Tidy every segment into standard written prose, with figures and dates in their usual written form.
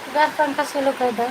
इधर पंखा स्लो कर दो।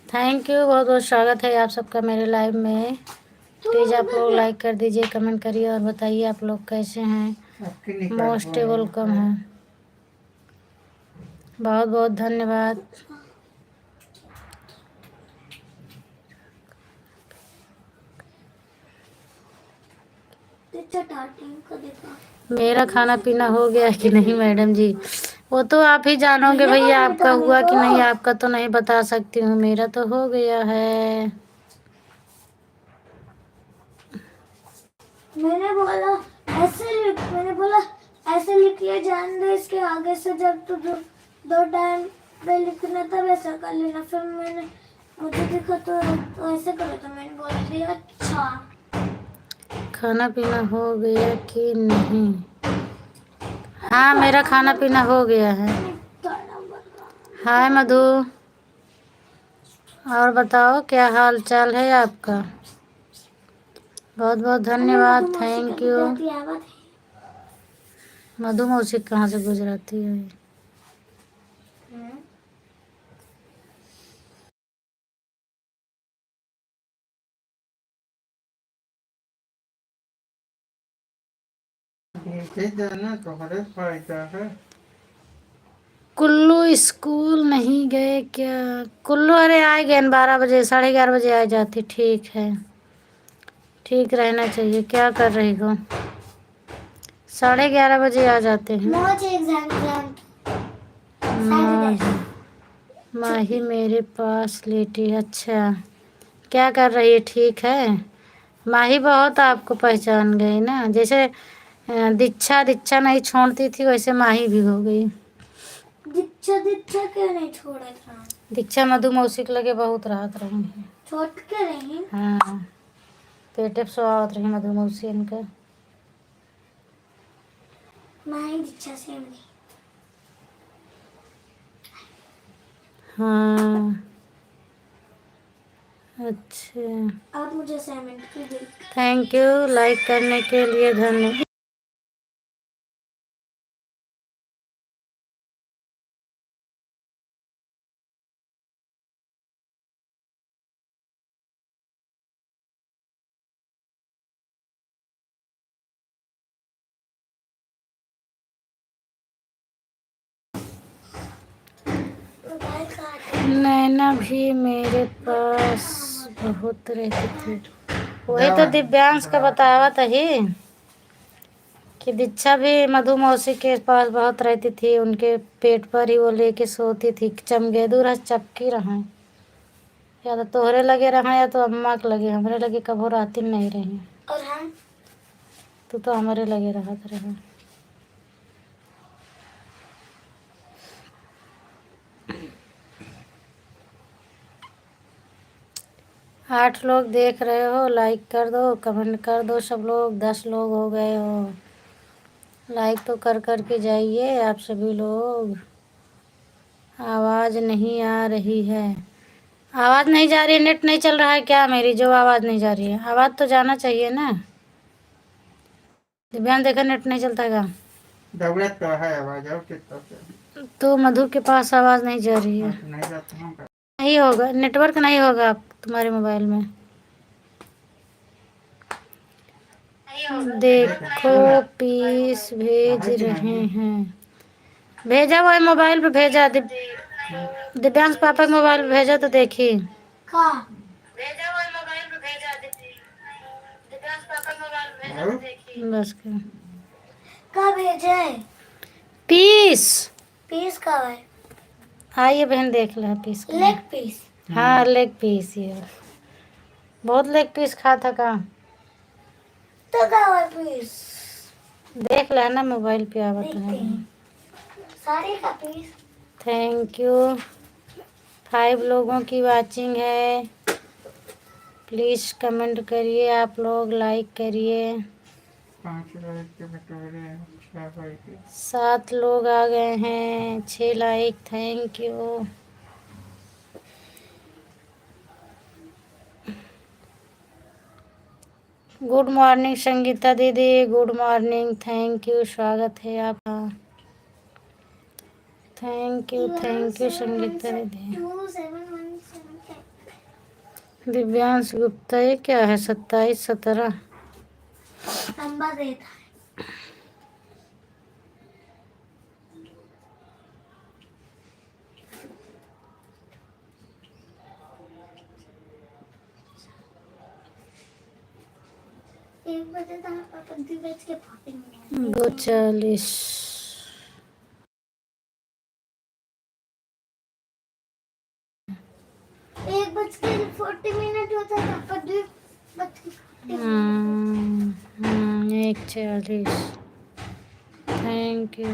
थैंक यू, बहुत बहुत स्वागत है आप सबका मेरे लाइव में। प्लीज़ आप लोग लाइक कर दीजिए, कमेंट करिए और बताइए आप लोग कैसे हैं। मोस्ट वेलकम है, बहुत बहुत धन्यवाद। मेरा खाना पीना हो गया कि नहीं मैडम जी, वो तो आप ही जानोगे भैया, आपका हुआ कि नहीं आपका तो नहीं बता सकती हूँ, मेरा तो हो गया है। मैंने बोला ऐसे लिख लिया, जान दे इसके आगे से जब तू दो टाइम पे लिखना तब ऐसा कर लेना। फिर मैंने मुझे देखा तो ऐसे करो, तो मैंने बोल दिया अच्छा। खाना पीना हो गया कि नहीं? हाँ मेरा खाना पीना हो गया है। हाय मधु, और बताओ क्या हाल चाल है आपका? बहुत बहुत धन्यवाद, थैंक यू। मधु मौसी कहाँ से गुजराती है? कुल्लू स्कूल नहीं गए क्या? कुल्लू अरे आए गए 12 बजे, 11:30 आ जाती। ठीक है, ठीक रहना चाहिए। क्या कर रही हो? 11:30 आ जाते हैं। माही मेरे पास लेटी। अच्छा, क्या कर रही है? ठीक है। माही बहुत आपको पहचान गई ना, जैसे दीक्षा दीक्षा नहीं छोड़ती थी वैसे माही भी हो गई। दीक्षा क्यों नहीं छोड़ा था? दीक्षा मधु मौसी के लगे बहुत राहत रही है। छोड़ के रही? हाँ, पेटे पे सोआवत रही मधु मौसी इनका। माही दीक्षा से नहीं। हाँ अच्छा, आप मुझे असाइनमेंट कीजिए। थैंक यू लाइक करने के लिए, धन्यवाद। मोबाइल कहाँ? नैना भी मेरे पास बहुत रहती थी। वही तो दिव्यांश का बतावा ही कि दीक्षा भी मधु मौसी के पास बहुत रहती थी, उनके पेट पर ही वो लेके सोती थी। चमगेदू रह चपकी रहा, या तो तोहरे लगे रहा या तो अम्मा के लगे, हमरे लगे कबो राती नहीं रही। और हम तू तो हमारे लगे रहा रहा। 8 लोग देख रहे हो, लाइक कर दो, कमेंट कर दो सब लोग। 10 लोग हो गए हो, लाइक तो कर के जाइए आप सभी लोग। आवाज़ नहीं आ रही है, आवाज़ नहीं जा रही है, नेट नहीं चल रहा है क्या मेरी जो आवाज़ नहीं जा रही है? आवाज़ तो जाना चाहिए ना। दिव्यांग देखा नेट नहीं चलता है। दौड़त तो है आवाज और कितना तो मधु के पास आवाज़ नहीं जा रही है। नहीं जाता हूँ का। नहीं होगा, नेटवर्क नहीं होगा आप तुम्हारे मोबाइल में। देखो पीस भेज रहे हैं, भेजा हुआ है मोबाइल पे, भेजा दिव्यांश पापा के मोबाइल पे भेजा तो देखी। कहाँ? भेजा हुआ है मोबाइल पे, भेजा दिव्यांश पापा के मोबाइल पे भेजा तो देखी। बस कर कहाँ भेजे? पीस। पीस कहाँ है? आइए बहन देख लो पीस का। Leg piece. हाँ लेग पीस, ये बहुत लेग पीस खा था का। तो कहाँ है पीस? देख लेना मोबाइल पे आवत देखते है। हैं। सारे का पीस। थैंक यू, 5 लोगों की वाचिंग है। प्लीज़ कमेंट करिए आप लोग, लाइक करिए। 5 लाइक के बटोरे 6 लाइक 7 लोग आ गए हैं, 6 like, thank you. Good morning Sangeeta दीदी, गुड मॉर्निंग, थैंक यू, स्वागत है आपका। थैंक यू संगीता दीदी। 2717। दिव्यांश गुप्ता, ये क्या है? 27 17। नंबर देता है। एक बजे तक 40 2:40। एक बज के 40 होता था पर 1:40, थैंक यू।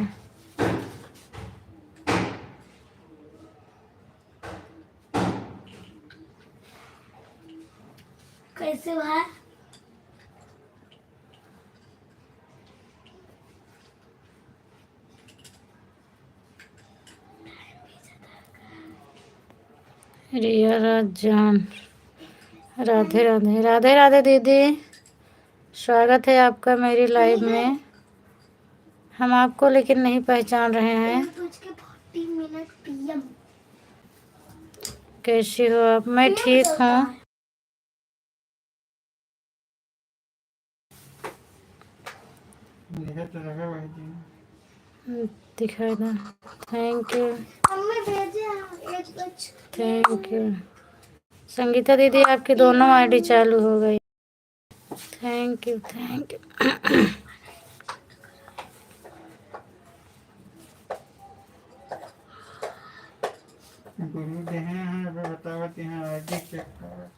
कैसे बाहर? रिया राजान, राधे राधे, राधे राधे दीदी, स्वागत है आपका मेरी लाइव में। हम आपको लेकिन नहीं पहचान रहे हैं। 1:40 PM। कैसी हो आप? मैं ठीक हूँ। तो रहे वही दिन दिखाई दो, थैंक यू मम्मी भेजे हम 1 बज। Thank you. संगीता दीदी आपकी दोनों आईडी चालू हो गई, थैंक यू थैंक यू। गुरु देहे हैं अब बतावत यहाँ आईडी चेक कर।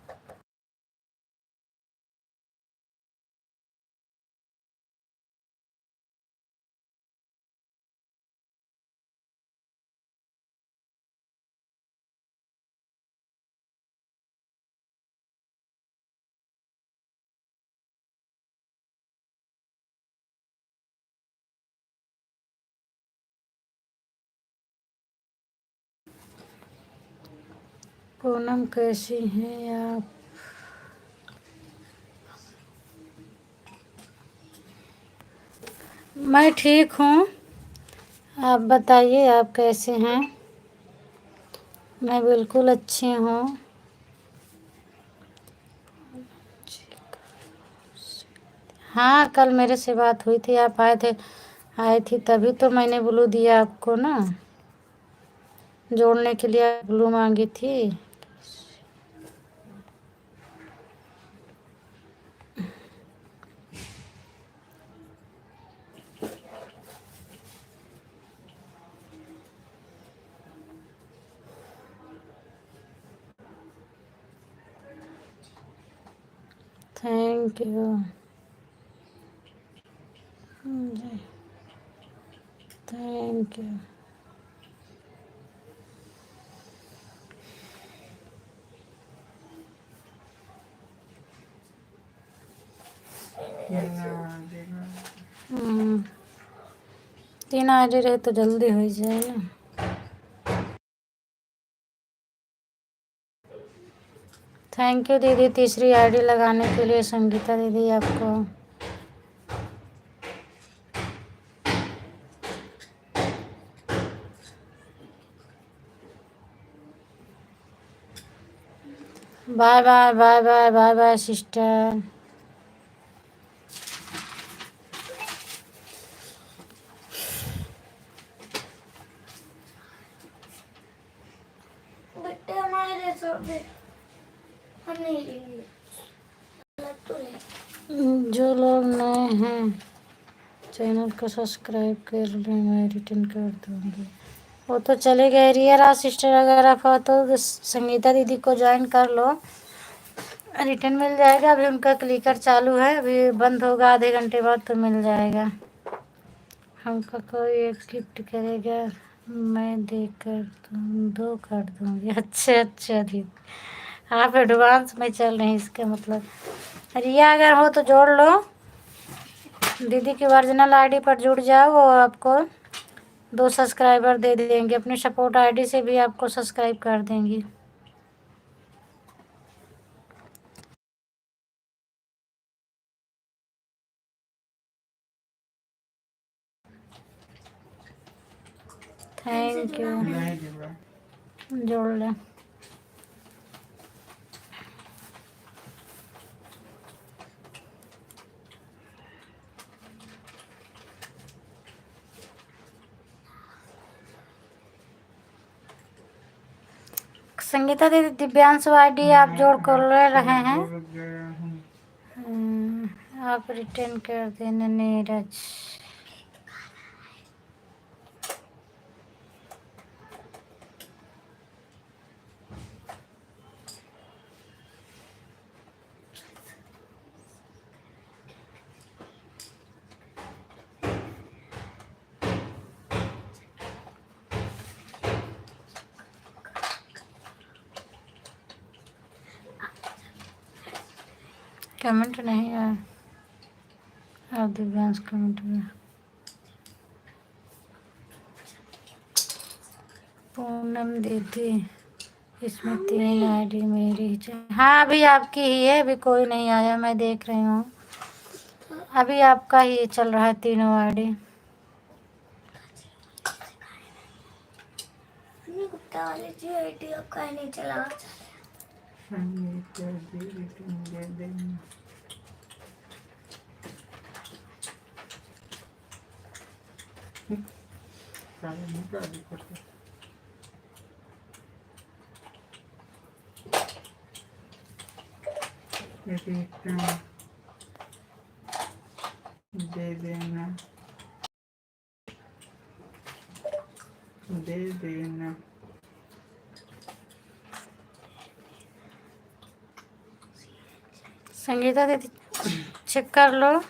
पूनम कैसी हैं आप? मैं ठीक हूँ, आप बताइए आप कैसे हैं? मैं बिल्कुल अच्छी हूँ। हाँ, कल मेरे से बात हुई थी, आप आई थी तभी तो मैंने ब्लू दिया आपको ना, जोड़ने के लिए ब्लू मांगी थी। थैंक यू जी, थैंक यू। हम्म, 3 आईडी रहे तो जल्दी हो जाए ना। थैंक यू दीदी, तीसरी आईडी लगाने के लिए संगीता दीदी आपको। Bye bye bye bye bye bye sister. बेटे हमारे जैसा भी हम नहीं लेंगे, अलग तो ले। जो लोग नए हैं चैनल को सब्सक्राइब कर लें, मैं रिटर्न कर दूँगी। वो तो चले गए रिया सिस्टर, अगर आप हो तो संगीता दीदी को ज्वाइन कर लो, रिटर्न मिल जाएगा। अभी उनका क्लिकर चालू है, अभी बंद होगा आधे घंटे बाद तो मिल जाएगा। हमको कोई एक गिफ्ट करेगा, मैं देकर 2 कर दूँगी। अच्छा दीदी, आप एडवांस में चल रही हैं, इसका मतलब। रिया अगर हो तो जोड़ लो, दीदी की ओरिजिनल आईडी पर जुड़ जाओ, वो आपको 2 सब्सक्राइबर दे देंगे। अपनी सपोर्ट आईडी से भी आपको सब्सक्राइब कर देंगी। थैंक यू, जोड़ लें। संगीता दीदी, दिव्यांशु आईडी आप जोड़ कर ले रहे हैं, आप रिटर्न कर देना। नीरज, कमेंट नहीं आया, आप दिव्यांश कमेंट में। पूनम दीदी, इसमें 3 आईडी मेरी हाँ, अभी आपकी ही है, अभी कोई नहीं आया, मैं देख रही हूँ। अभी आपका ही चल रहा है 3 आईडी। गुप्ता वाली जी आईडी अब कहीं नहीं चला। दे देना, दे देना। संगीता दीदी चेक कर लो।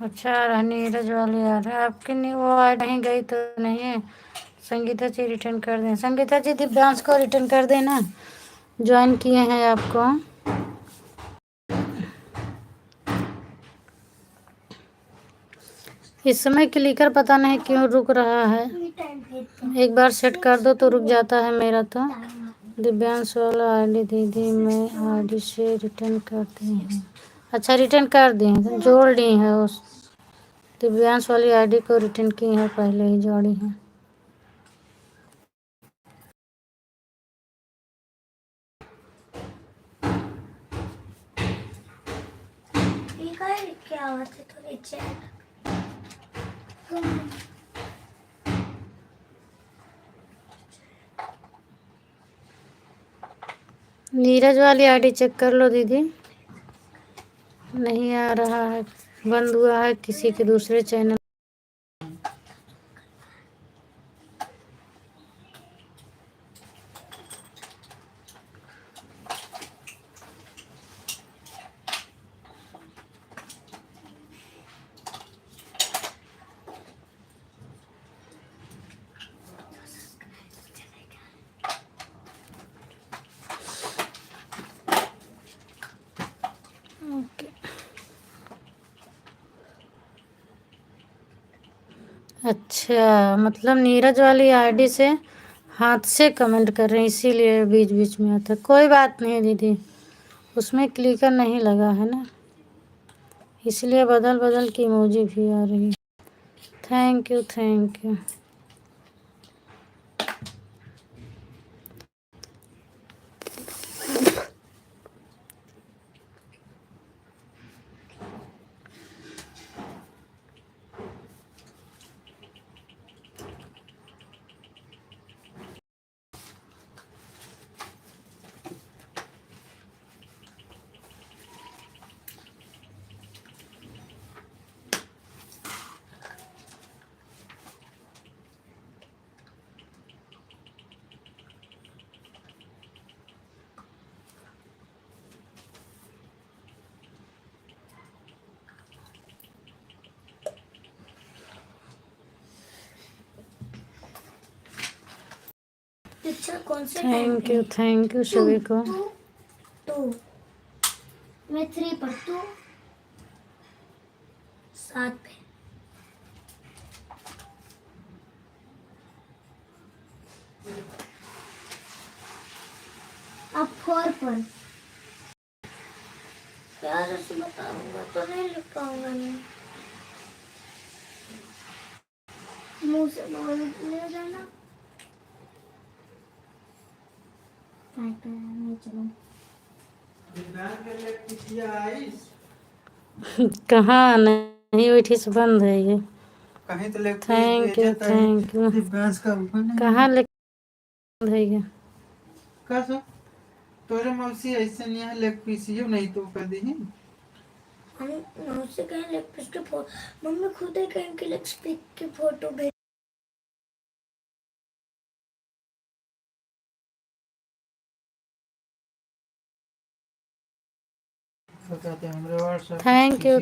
अच्छा आ रहा, नीरज वाले आ रहा है आपकी, नहीं वो आ नहीं गई तो नहीं है। संगीता जी रिटर्न कर दें, संगीता जी दिव्यांश को रिटर्न कर देना, ज्वाइन किए हैं आपको। इस समय क्लिकर पता नहीं क्यों रुक रहा है, एक बार सेट कर दो तो रुक जाता है मेरा तो। दिव्यांश वाला आईडी दीदी मैं आईडी से रिटर्न कर दी हूँ। अच्छा रिटर्न कर दी हैं, जोड़ ली है उस दिव्यांश वाली आईडी को रिटर्न की है, पहले ही जोड़ी है। क्या होते थोड़े चैट नीरज वाली आईडी चेक कर लो दीदी, नहीं आ रहा है, बंद हुआ है किसी के दूसरे चैनल। ओके अच्छा, मतलब नीरज वाली आईडी से हाथ से कमेंट कर रहे हैं इसीलिए बीच बीच में आता है। कोई बात नहीं दीदी, उसमें क्लिकर नहीं लगा है ना, इसलिए बदल बदल की इमोजी भी आ रही है। Thank you thank you. अच्छा कौन से थैंक यू सभी को। टू मैं 3 पर तू 7 पे। अब 4 पर यार ऐसे बताऊंगा तो नहीं लिख पाऊंगा मैं, मुंह से बोल ले जाना। नहीं चलो कहाँ नहीं बैठी से बंद है ये। कहीं तो लेके थैंक यू दिव्यांश का ओपन है। कहाँ लेके है ये? का सो तोरे मौसी ऐसे नहीं है लेग पीस यो नहीं तो कर दी हम उससे कहें लेग पीस की फोटो, मम्मी खुद ही कहें कि लेग पीस की फोटो भेज। बताते हमरे व्हाट्सएप थैंक यू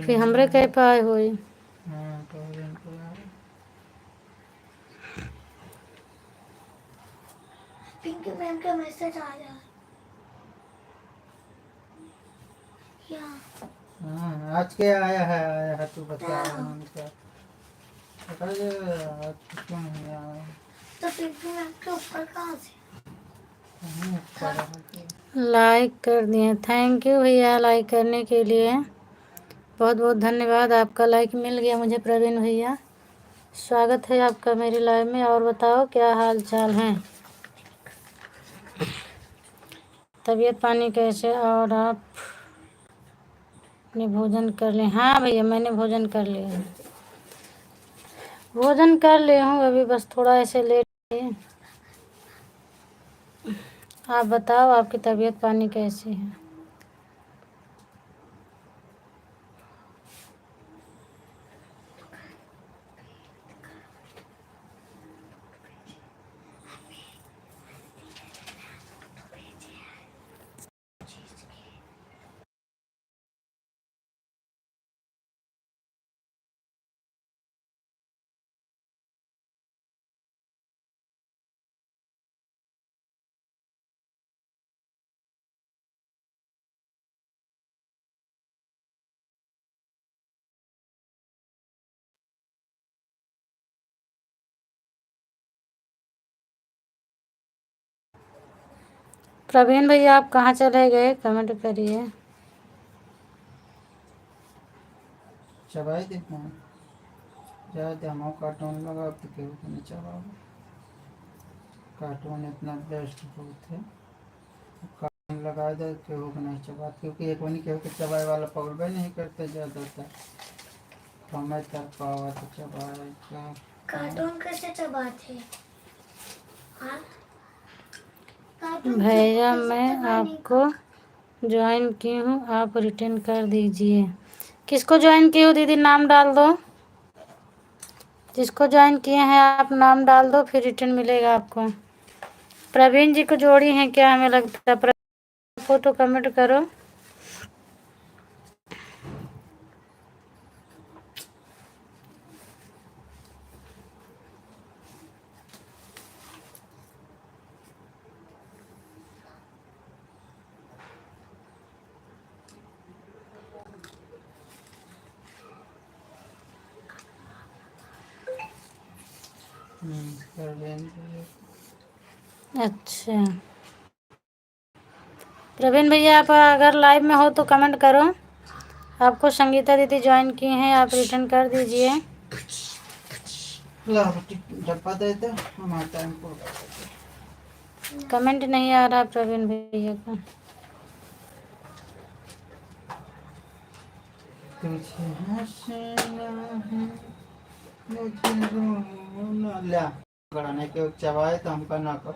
फिर हमरे कह पाए हो। हां तो पिंकी मैम का मैसेज आ गया क्या? हाँ आज के आया है तू बता उनका पता है आज क्यों नहीं आया। तो पिंकी मैम के ऊपर कहाँ से? लाइक कर दिए, थैंक यू भैया लाइक करने के लिए, बहुत बहुत धन्यवाद। आपका लाइक मिल गया मुझे प्रवीण भैया, स्वागत है आपका मेरी लाइव में। और बताओ क्या हाल चाल है, तबीयत पानी कैसे? और आप ने भोजन कर ले? हाँ भैया मैंने भोजन कर लिया है, भोजन कर लिया हूँ अभी, बस थोड़ा ऐसे लेट है। आप बताओ आपकी तबीयत पानी कैसी है? प्रवीण भैया आप कहाँ चले गए, कमेंट करिए। चबाई देखना ज़्यादा हम कार्टून लगा अब तो केहू को नहीं चबाओ। कार्टून इतना बेस्ट बहुत है, कार्टून लगा दे केहू को नहीं चबा, क्योंकि एक बनी केहू के चबाए वाला पकड़बे नहीं करते ज़्यादातर। हमें तर पावा तो चबाए क्या। कार्टून कैसे चबाते हैं? हाँ? कार्टून भैया कैसे मैं चबाने का? आपको ज्वाइन की हूँ, आप रिटर्न कर दीजिए। किसको ज्वाइन की हो दीदी, नाम डाल दो। जिसको ज्वाइन किए हैं आप नाम डाल दो, फिर रिटर्न मिलेगा आपको। प्रवीण जी को जोड़ी हैं क्या, हमें लगता है। प्रवीण को तो कमेंट करो। प्रवीण अच्छा प्रवीण भैया आप अगर लाइव में हो तो कमेंट करो। आपको संगीता दीदी ज्वाइन की हैं, आप रिटर्न कर दीजिए। ला डब्बा दे दे हमारे टाइम को। कमेंट नहीं आ रहा प्रवीण भैया का। तुझे हंसना है मुझे रोना, ला गड़ाने के चबाए तो हमका ना कर।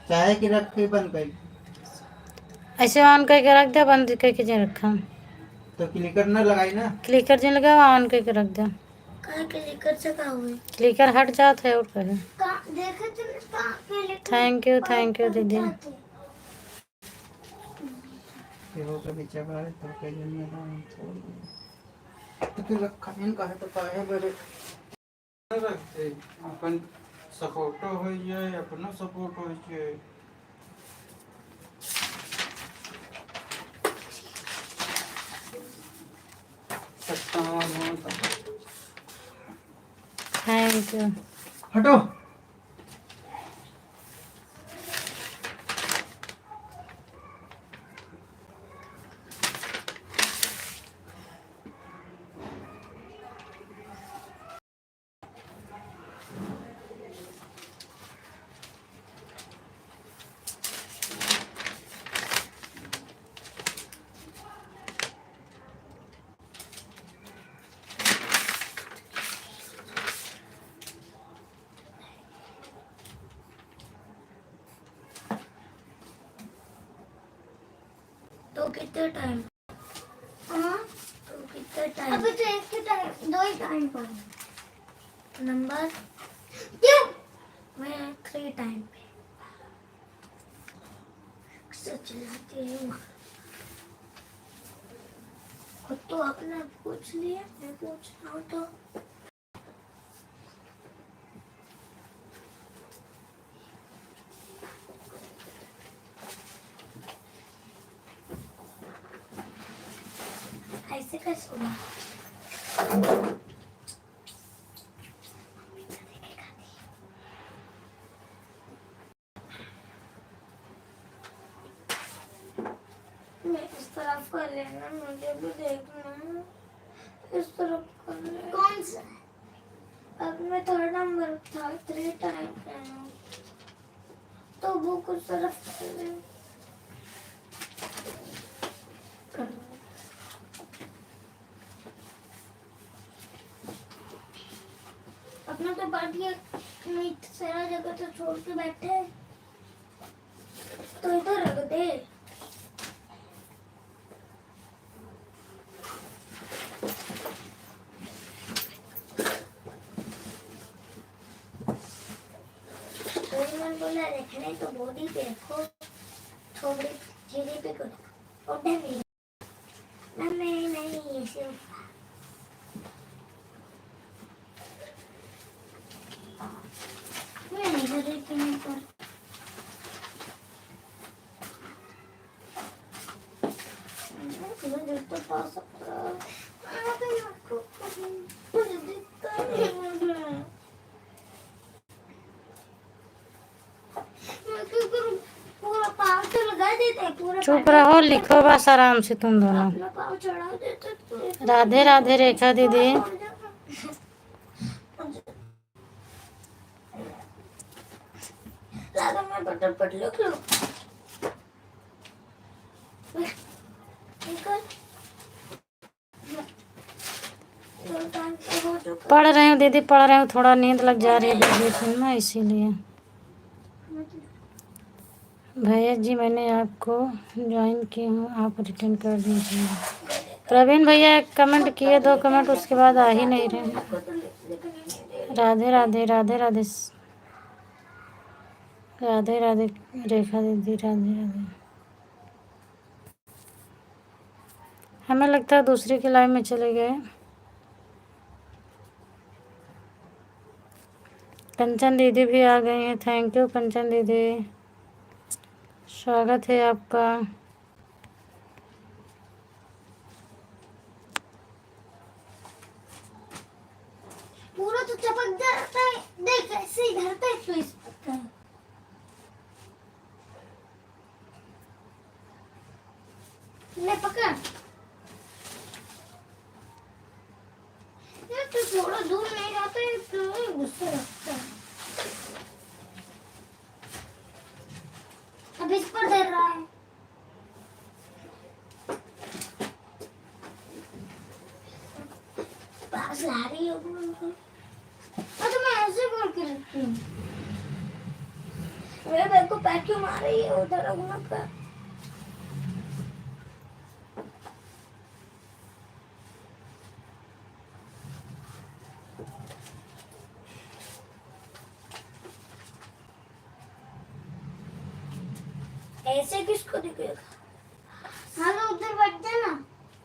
चाय की रख के बंद कर ऐसे ऑन करके रख दो, बंद करके जो रखा। तो क्लिकर न लगाई ना। क्लिकर जो लगा ऑन करके रख दो। कहाँ के लेकर से कहाँ हुई? क्लिकर हट जाता है और कहे। कहाँ देखे तुमने कहाँ के लेकर? थैंक यू दीदी। केहू के भी चबाए तो के जिम्मेदारी छोड़ दे। तो फिर रखा इनका है तो काहे बड़े रखते अपन सपोर्ट हो जाए, अपना सपोर्ट हो जाए। Thank you. हटो। तो कितने टाइम? हाँ तो कितने टाइम? अभी तो एक ही टाइम, दो ही टाइम पर नंबर क्यों? मैं 3 टाइम पे से चिल्लाती हूँ। खुद तो अपना पूछ लिया, मैं पूछ रहा हूँ तो ऐसे कैसे हुआ? मैं इस तरफ कर लेना, मुझे भी देखना। इस तरफ कर ले। कौन सा? अब मैं 3rd नंबर था, 3 टाइम पे हूँ। तो वो कुछ तरफ कर ले। अपना तो बाकी नहीं, सारा जगह तो छोड़ के बैठे हैं। तो इधर रख दे। मन बोला रखने तो बॉडी पे रखो, थोड़ी चेहरे पे करो। और नहीं नहीं ऐसे मैं नहीं कर रही कहीं पर। मुझे तो पास मुझे दिखता नहीं। मैं चुप रहो, लिखो बस आराम से तुम दोनों। अपना पाँव चढ़ा देते तो राधे राधे रेखा दीदी। ज़्यादा मैं फटाफट लिख लूँ। निकल। पढ़ रही हूँ दीदी, पढ़ रही हूँ, थोड़ा नींद लग जा रही है बीच बीच में ना, इसीलिए। भैया जी मैंने आपको ज्वाइन की हूँ, आप रिटर्न कर दीजिए। प्रवीण भैया एक कमेंट किए, 2 कमेंट, उसके बाद आ ही नहीं रहे। राधे राधे, राधे राधे, राधे राधे रेखा दीदी, राधे राधे। हमें लगता है दूसरे के लाइव में चले गए। कंचन दीदी भी आ गई हैं, थैंक यू कंचन दीदी, स्वागत है आपका। पूरा तो चपक जाता है, देख ऐसे ही धरता है तो इस पत्थर। ले पकड़। यार तू थोड़ा दूर नहीं जाता है तो गुस्सा लगता है। अब इस पर धर रहा है। पास ला रही है तो मैं ऐसे करके रखती हूँ। मेरे बैग को पैर क्यों मार रही है उधर रखना का। ऐसे किसको दिखेगा। हाँ तो उधर बैठ जाना।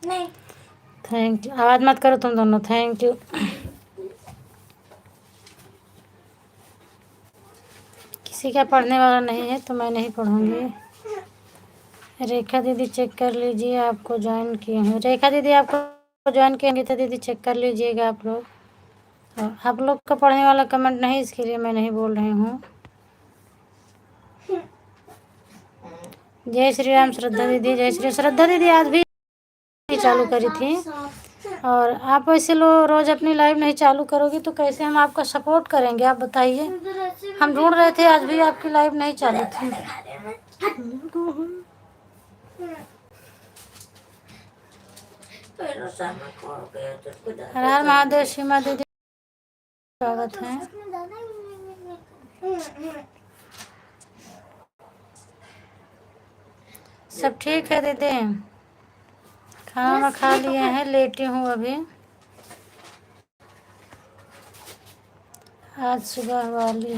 नहीं थैंक यू, आवाज़ मत करो तुम दोनों, थैंक यू। किसी का पढ़ने वाला नहीं है तो मैं नहीं पढ़ूंगी। रेखा दीदी चेक कर लीजिए, आपको ज्वाइन किए हैं। रेखा दीदी आपको ज्वाइन किए तो दीदी चेक कर लीजिएगा आप लोग। आप लोग का पढ़ने वाला कमेंट नहीं, इसके लिए मैं नहीं बोल रही हूँ। जय श्री राम श्रद्धा दीदी, जय श्री श्रद्धा दीदी आज भी चालू करी थी, और आप ऐसे रोज अपनी लाइव नहीं चालू करोगी तो कैसे हम आपका सपोर्ट करेंगे, आप बताइए। हम ढूंढ रहे थे, आज भी आपकी लाइव नहीं चालू थी। हर हर महादेव, सीमा दीदी स्वागत है। सब ठीक है दीदी, खाना खा लिए हैं, लेटी हूँ अभी। आज सुबह वाली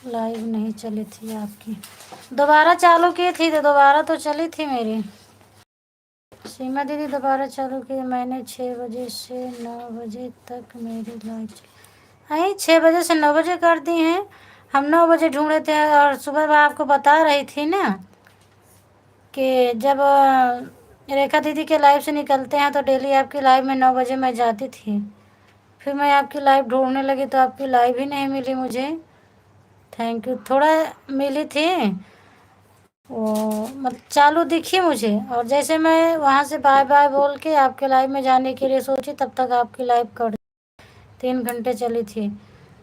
लाइव नहीं चली थी आपकी, दोबारा चालू की थी तो दोबारा तो चली थी मेरी। सीमा दीदी दोबारा चालू की मैंने, 6 बजे से 9 बजे तक मेरी लाइव चली। 6 बजे से 9 बजे कर दी हैं, हम 9 बजे ढूंढे थे। और सुबह मैं आपको बता रही थी ना कि जब रेखा दीदी के लाइव से निकलते हैं तो डेली आपकी लाइव में 9 बजे मैं जाती थी। फिर मैं आपकी लाइव ढूंढने लगी तो आपकी लाइव ही नहीं मिली मुझे। थैंक यू, थोड़ा मिली थी वो, मतलब चालू दिखी मुझे, और जैसे मैं वहाँ से बाय बाय बोल के आपके लाइव में जाने के लिए सोची तब तक आपकी लाइव कट, 3 घंटे चली थी।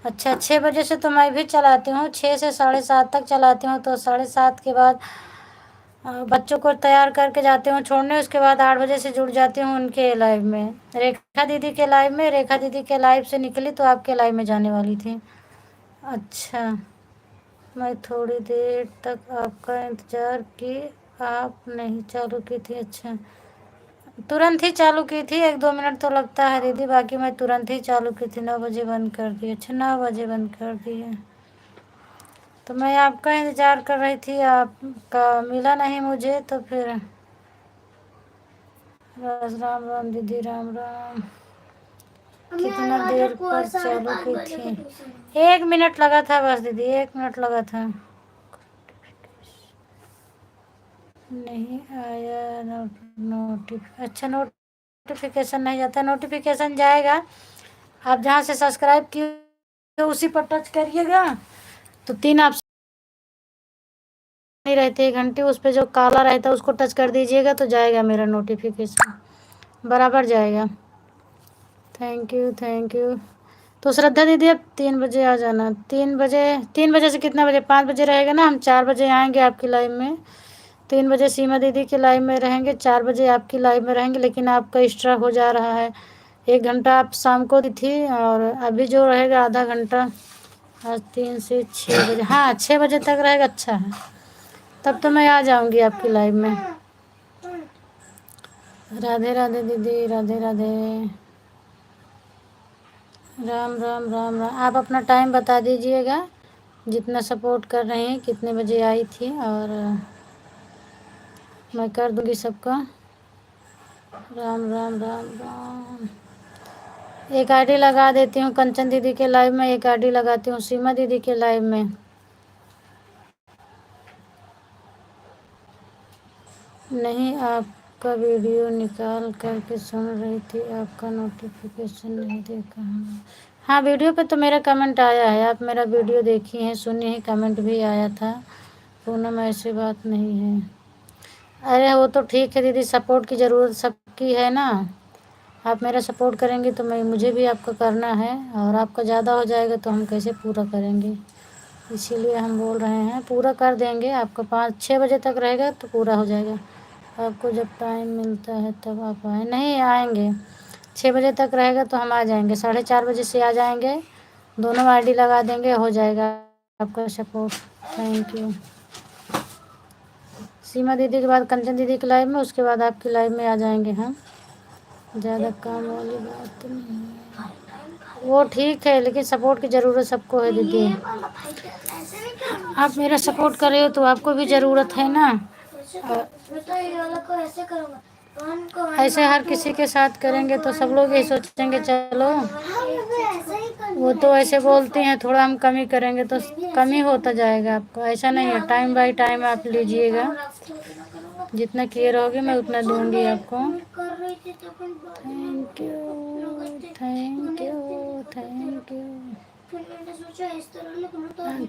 अच्छा, 6 बजे से तो मैं भी चलाती हूँ, 6 से 7:30 तक चलाती हूँ। तो 7:30 के बाद बच्चों को तैयार करके जाती हूँ छोड़ने, उसके बाद 8 बजे से जुड़ जाती हूँ उनके लाइव में, रेखा दीदी के लाइव में। रेखा दीदी के लाइव से निकली तो आपके लाइव में जाने वाली थी। अच्छा, मैं थोड़ी देर तक आपका इंतज़ार की, आप नहीं चालू की थी। अच्छा, तुरंत ही चालू की थी, 1-2 मिनट तो लगता है दीदी, बाकी मैं तुरंत ही चालू की थी। 9 बजे बंद कर दी। अच्छा, 9 बजे बंद कर दी है, तो मैं आपका इंतज़ार कर रही थी, आपका मिला नहीं मुझे, तो फिर राम राम दीदी, राम राम। कितना देर पर चालू की थी? 1 मिनट लगा था बस दीदी, 1 मिनट लगा था। नहीं आया अच्छा, नोटिफिकेशन नहीं जाता, नोटिफिकेशन जाएगा। आप जहाँ से सब्सक्राइब किए उसी पर टच करिएगा तो 3 ऑप्शन नहीं रहती है घंटी, उस पर जो काला रहता है उसको टच कर दीजिएगा तो जाएगा मेरा नोटिफिकेशन, बराबर जाएगा। Thank you thank you. तो श्रद्धा दीदी अब 3 बजे आ जाना। 3 बजे, 3 बजे से कितना बजे, 5 बजे रहेगा ना, हम 4 बजे आएंगे आपकी लाइव में। 3 बजे सीमा दीदी की लाइव में रहेंगे, 4 बजे आपकी लाइव में रहेंगे। लेकिन आपका एक्स्ट्रा हो जा रहा है, 1 घंटा आप शाम को दी थी और अभी जो रहेगा आधा घंटा, आज 3 से 6 बजे, हाँ 6 बजे तक रहेगा। अच्छा है, तब तो मैं आ जाऊंगी आपकी लाइव में। राधे राधे दीदी, राधे राधे, राम राम राम राम। आप अपना टाइम बता दीजिएगा, जितना सपोर्ट कर रहे हैं, कितने बजे आई थी, और मैं कर दूंगी सबका। राम राम राम राम। एक आईडी लगा देती हूँ कंचन दीदी के लाइव में, एक आईडी लगाती हूँ सीमा दीदी के लाइव में। नहीं, आपका वीडियो निकाल करके सुन रही थी, आपका नोटिफिकेशन नहीं देखा हूँ। हाँ, वीडियो पे तो मेरा कमेंट आया है, आप मेरा वीडियो देखी हैं, सुनी है, कमेंट भी आया था। पूनम ऐसी बात नहीं है। अरे वो तो ठीक है दीदी, सपोर्ट की ज़रूरत सबकी है ना। आप मेरा सपोर्ट करेंगे तो मुझे भी आपका करना है, और आपका ज़्यादा हो जाएगा तो हम कैसे पूरा करेंगे, इसीलिए हम बोल रहे हैं पूरा कर देंगे। आपका 5-6 बजे तक रहेगा तो पूरा हो जाएगा। आपको जब टाइम मिलता है तब आप आए। नहीं आएंगे, 6 बजे तक रहेगा तो हम आ जाएंगे, 4:30 बजे से आ जाएंगे, दोनों आईडी लगा देंगे, हो जाएगा आपका सपोर्ट। Thank you. सीमा दीदी के बाद कंचन दीदी की लाइव में, उसके बाद आपकी लाइव में आ जाएंगे हम। ज़्यादा काम वाली बात नहीं है, वो ठीक है, लेकिन सपोर्ट की ज़रूरत सबको है दीदी। आप मेरा सपोर्ट कर रहे हो तो आपको भी ज़रूरत है ना। ऐसे हर किसी के साथ करेंगे तो सब लोग यही सोचेंगे चलो, वो तो ऐसे बोलते हैं थोड़ा हम कमी करेंगे तो कमी होता जाएगा आपको। ऐसा नहीं है, टाइम बाय टाइम आप लीजिएगा, जितना क्लियर होगी मैं उतना दूंगी आपको। Thank you thank you thank you.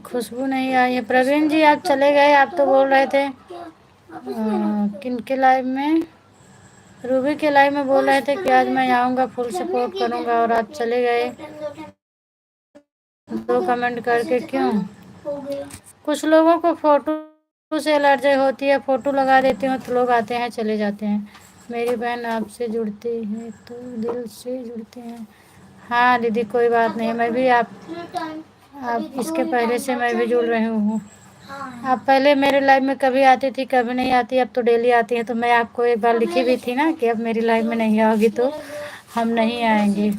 Khushboo नहीं आई है। प्रवीण जी आप चले गए, आप तो बोल रहे थे किन के लाइव में, रूबी के लाइव में बोल रहे थे कि आज मैं आऊँगा, फुल सपोर्ट करूँगा, और आप चले गए 2 कमेंट करके। क्यों? कुछ लोगों को फ़ोटो से एलर्जी होती है, फ़ोटो लगा देती हूँ तो लोग आते हैं चले जाते हैं। मेरी बहन आपसे जुड़ती है तो दिल से जुड़ते हैं। हाँ दीदी कोई बात नहीं, मैं भी आप इसके पहले से मैं भी जुड़ रही हूँ। आप पहले मेरे लाइव में कभी आती थी कभी नहीं आती, अब तो डेली आती है। तो मैं आपको एक बार लिखी भी थी ना कि अब मेरी लाइव में नहीं आओगी तो हम नहीं आएंगे,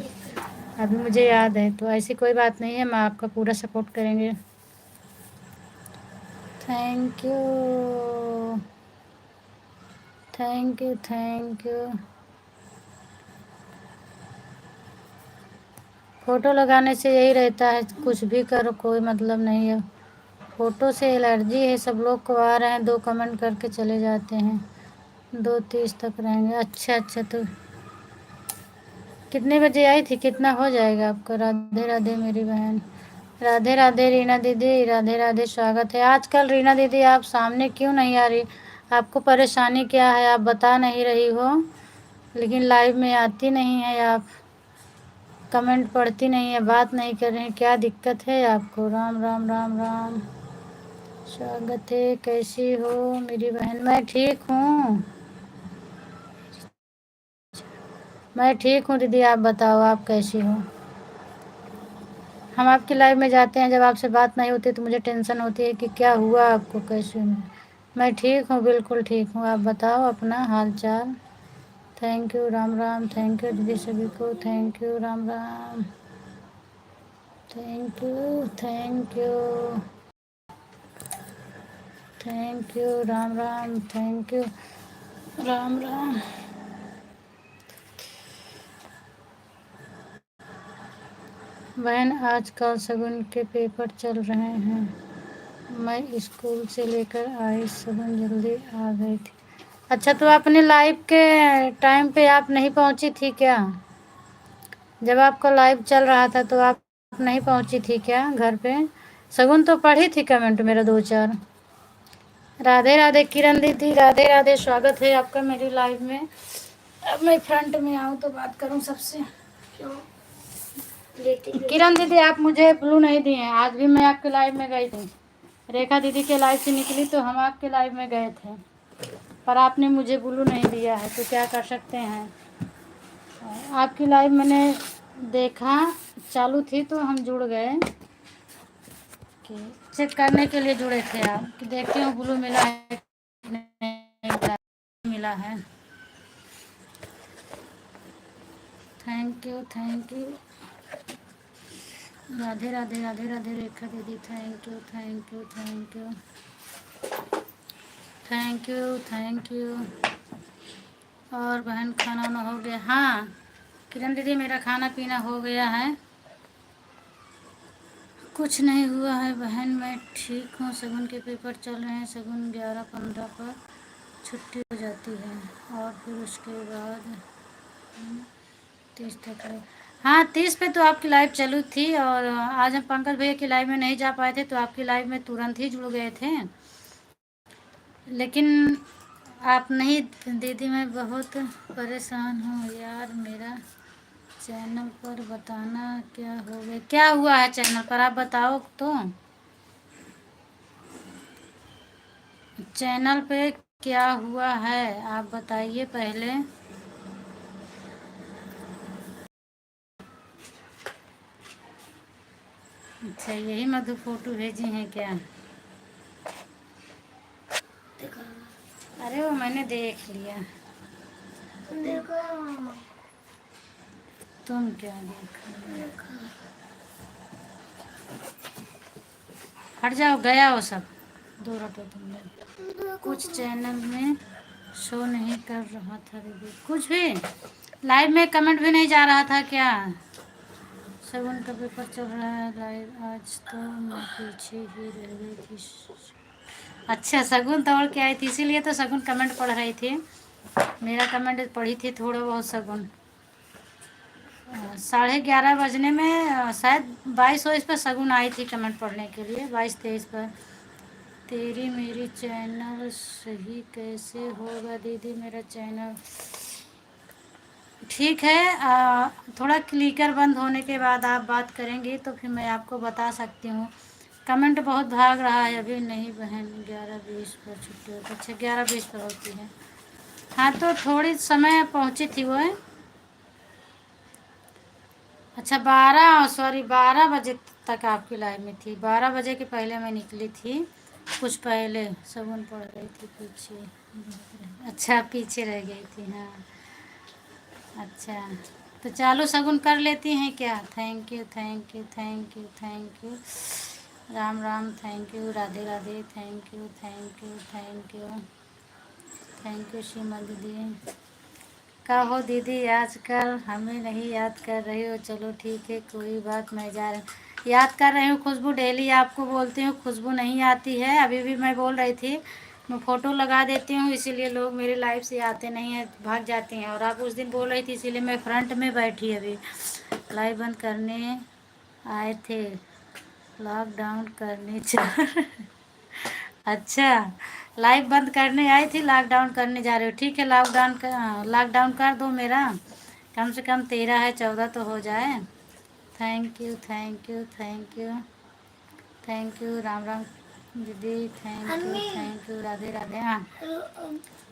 अभी मुझे याद है। तो ऐसी कोई बात नहीं है, मैं आपका पूरा सपोर्ट करेंगे। Thank you thank you thank you. Photo लगाने से यही रहता है, कुछ भी करो कोई मतलब नहीं है। फ़ोटो से एलर्जी है, सब लोग को आ रहे हैं, 2 कमेंट करके चले जाते हैं। 2:30 तक रहेंगे। अच्छा अच्छा, तो कितने बजे आई थी, कितना हो जाएगा आपका? राधे राधे मेरी बहन, राधे राधे रीना दीदी, राधे राधे, स्वागत है। आजकल रीना दीदी आप सामने क्यों नहीं आ रही, आपको परेशानी क्या है? आप बता नहीं रही हो, लेकिन लाइव में आती नहीं है आप, कमेंट पढ़ती नहीं है, बात नहीं कर रही, क्या दिक्कत है आपको? राम राम राम राम, स्वागत है। कैसी हो मेरी बहन? मैं ठीक हूँ, मैं ठीक हूँ दीदी, आप बताओ आप कैसी हो? हम आपकी लाइव में जाते हैं, जब आपसे बात नहीं होती तो मुझे टेंशन होती है कि क्या हुआ आपको, कैसे हो? मैं ठीक हूँ, बिल्कुल ठीक हूँ, आप बताओ अपना हाल चाल। Thank you Ram Ram, thank you दीदी सभी को, thank you Ram Ram, thank you thank you thank you Ram Ram, thank you Ram Ram. बहन आजकल शगुन के पेपर चल रहे हैं, मैं स्कूल से लेकर आई, शगुन जल्दी आ गई थी। अच्छा, तो अपने लाइव के टाइम पे आप नहीं पहुंची थी क्या? जब आपका लाइव चल रहा था तो आप नहीं पहुंची थी क्या घर पे? शगुन तो पढ़ी थी कमेंट मेरा 2-4। राधे राधे किरण दीदी, राधे राधे, स्वागत है आपका मेरी लाइव में। अब मैं फ्रंट में आऊँ तो बात करूँ सबसे। क्यों? किरण दीदी आप मुझे ब्लू नहीं दिए हैं, आज भी मैं आपके लाइव में गई थी। रेखा दीदी के लाइव से निकली तो हम आपके लाइव में गए थे, पर आपने मुझे ब्लू नहीं दिया है, तो क्या कर सकते हैं। आपकी लाइव मैंने देखा चालू थी तो हम जुड़ गए कि चेक करने के लिए जुड़े थे आप कि देखते हो ब्लू मिला है कि नहीं मिला है। Thank you thank you. Radhe Radhe Radhe Radhe Rekha दीदी, thank you thank you thank you thank you thank you. और बहन खाना वाना हो गया? हाँ किरण दीदी मेरा खाना पीना हो गया है, कुछ नहीं हुआ है बहन, मैं ठीक हूँ। शगुन के पेपर चल रहे हैं, शगुन 11-15 पर छुट्टी हो जाती है और फिर उसके बाद 30 तक है। हाँ 30 पे तो आपकी लाइव चालू थी, और आज हम पंकज भैया की लाइव में नहीं जा पाए थे तो आपकी लाइव में तुरंत ही जुड़ गए थे, लेकिन आप नहीं। दीदी मैं बहुत परेशान हूँ यार, मेरा चैनल पर बताना क्या हो गया, क्या हुआ है चैनल पर आप बताओ तो। चैनल पे क्या हुआ है आप बताइए पहले। अच्छा यही मधु फोटो भेजी हैं क्या? देखो अरे वो मैंने देख लिया। देखो तुम क्या देख रहे हो? देखो। हट जाओ, गया वो सब, दूर हटो तुम। कुछ चैनल में शो नहीं कर रहा था दीदी, कुछ भी लाइव में कमेंट भी नहीं जा रहा था क्या? शगुन का पेपर चल रहा है लाइव, आज तो मैं पीछे ही रह गई थी। अच्छा शगुन दौड़ के आई थी इसीलिए तो शगुन कमेंट पढ़ रही थी, मेरा कमेंट पढ़ी थी थोड़ा बहुत शगुन। 11:30 बजने में शायद 22 पर शगुन आई थी कमेंट पढ़ने के लिए, 22-23 पर। तेरी मेरी चैनल सही कैसे होगा दीदी, मेरा चैनल ठीक है। थोड़ा क्लिकर बंद होने के बाद आप बात करेंगी तो फिर मैं आपको बता सकती हूँ। कमेंट बहुत भाग रहा है अभी, नहीं बहन 11:20 पर छुट्टी होती। अच्छा 11:20 पर होती है, हाँ तो थोड़ी समय पहुँची थी वो। अच्छा 12 बजे तक आपकी लाइव में थी, 12 बजे के पहले मैं निकली थी, कुछ पहले शगुन पड़ गई थी पीछे। अच्छा पीछे रह गई थी, हाँ अच्छा तो चालू शगुन कर लेती हैं क्या? Thank you thank you thank you thank you. Ram Ram, thank you, Radhe Radhe, thank you thank you thank you thank you Seema दीदी। कहो दीदी आजकल हमें नहीं याद कर रही हो, चलो ठीक है कोई बात, मैं जा रही याद कर रही हूँ खुशबू, डेली आपको बोलती हूँ खुशबू नहीं आती है। अभी भी मैं बोल रही थी मैं फ़ोटो लगा देती हूँ इसीलिए लोग मेरे लाइव से आते नहीं हैं, भाग जाते हैं, और आप उस दिन बोल रही थी इसीलिए मैं फ्रंट में बैठी अभी। लाइव बंद करने आए थे, लॉकडाउन करने चल अच्छा लाइव बंद करने आई थी, लॉकडाउन करने जा रहे हो, ठीक है लॉकडाउन कर दो मेरा, कम से कम 13 है 14 तो हो जाए। Thank you thank you thank you thank you Ram Ram दीदी, अम्मी थैंक यू राधे राधे। हाँ